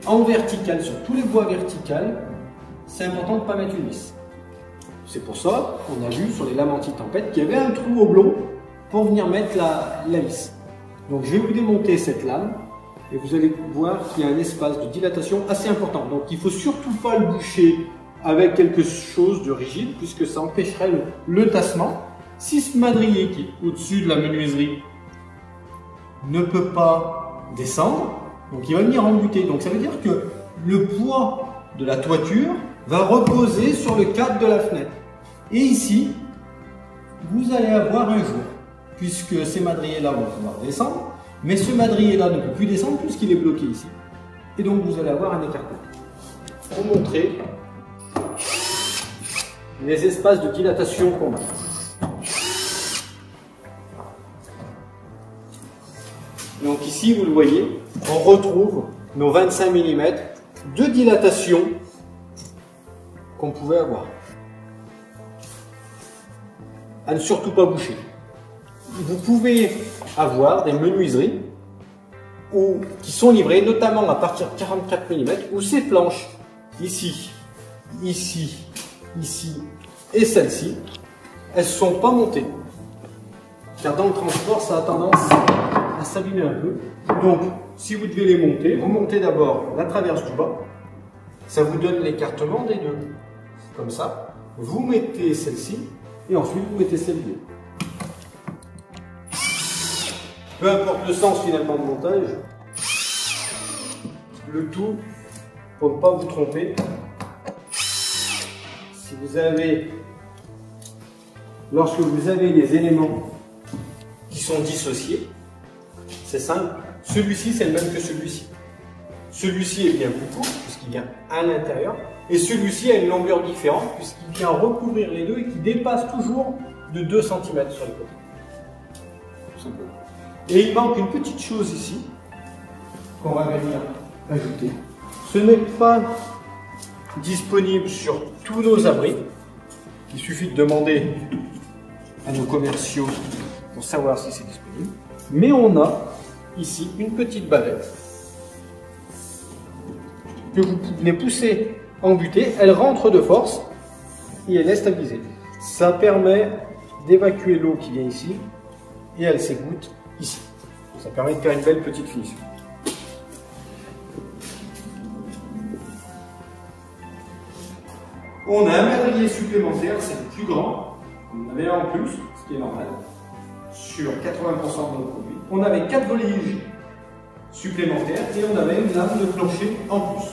en vertical, sur tous les bois verticales, c'est important de ne pas mettre une vis. C'est pour ça qu'on a vu sur les lames anti-tempête qu'il y avait un trou oblong pour venir mettre la vis. Donc je vais vous démonter cette lame et vous allez voir qu'il y a un espace de dilatation assez important. Donc il ne faut surtout pas le boucher avec quelque chose de rigide puisque ça empêcherait le tassement. Si ce madrier qui est au-dessus de la menuiserie ne peut pas descendre, donc il va venir embuter. Donc ça veut dire que le poids de la toiture va reposer sur le cadre de la fenêtre. Et ici, vous allez avoir un jour, puisque ces madriers-là vont pouvoir descendre, mais ce madrier-là ne peut plus descendre puisqu'il est bloqué ici. Et donc vous allez avoir un écartement. Pour montrer les espaces de dilatation qu'on a. Donc ici, vous le voyez, on retrouve nos 25 mm de dilatation qu'on pouvait avoir. À ne surtout pas boucher. Vous pouvez avoir des menuiseries qui sont livrées notamment à partir de 44 mm où ces planches, ici, ici, ici et celle-ci, elles ne sont pas montées. Car dans le transport, ça a tendance à s'abîmer un peu. Donc, si vous devez les monter, vous montez d'abord la traverse du bas. Ça vous donne l'écartement des deux. Comme ça. Vous mettez celle-ci et ensuite vous mettez celle du haut. Peu importe le sens finalement de montage, le tout, pour ne pas vous tromper, si vous avez, lorsque vous avez les éléments qui sont dissociés, c'est simple, celui-ci c'est le même que celui-ci. Celui-ci est bien plus court puisqu'il vient à l'intérieur et celui-ci a une longueur différente puisqu'il vient recouvrir les deux et qui dépasse toujours de 2 cm sur les côtés. Tout simplement. Et il manque une petite chose ici qu'on va venir ajouter. Ce n'est pas disponible sur tous nos abris. Il suffit de demander à nos commerciaux pour savoir si c'est disponible. Mais on a ici une petite bavette que vous venez pousser en butée, elle rentre de force et elle est stabilisée. Ça permet d'évacuer l'eau qui vient ici et elle s'égoutte ici. Ça permet de faire une belle petite finition. On a un madrier supplémentaire, c'est le plus grand. On en avait un en plus, ce qui est normal, sur 80% de nos produits. On avait 4 voliges supplémentaires et on avait une lame de plancher en plus.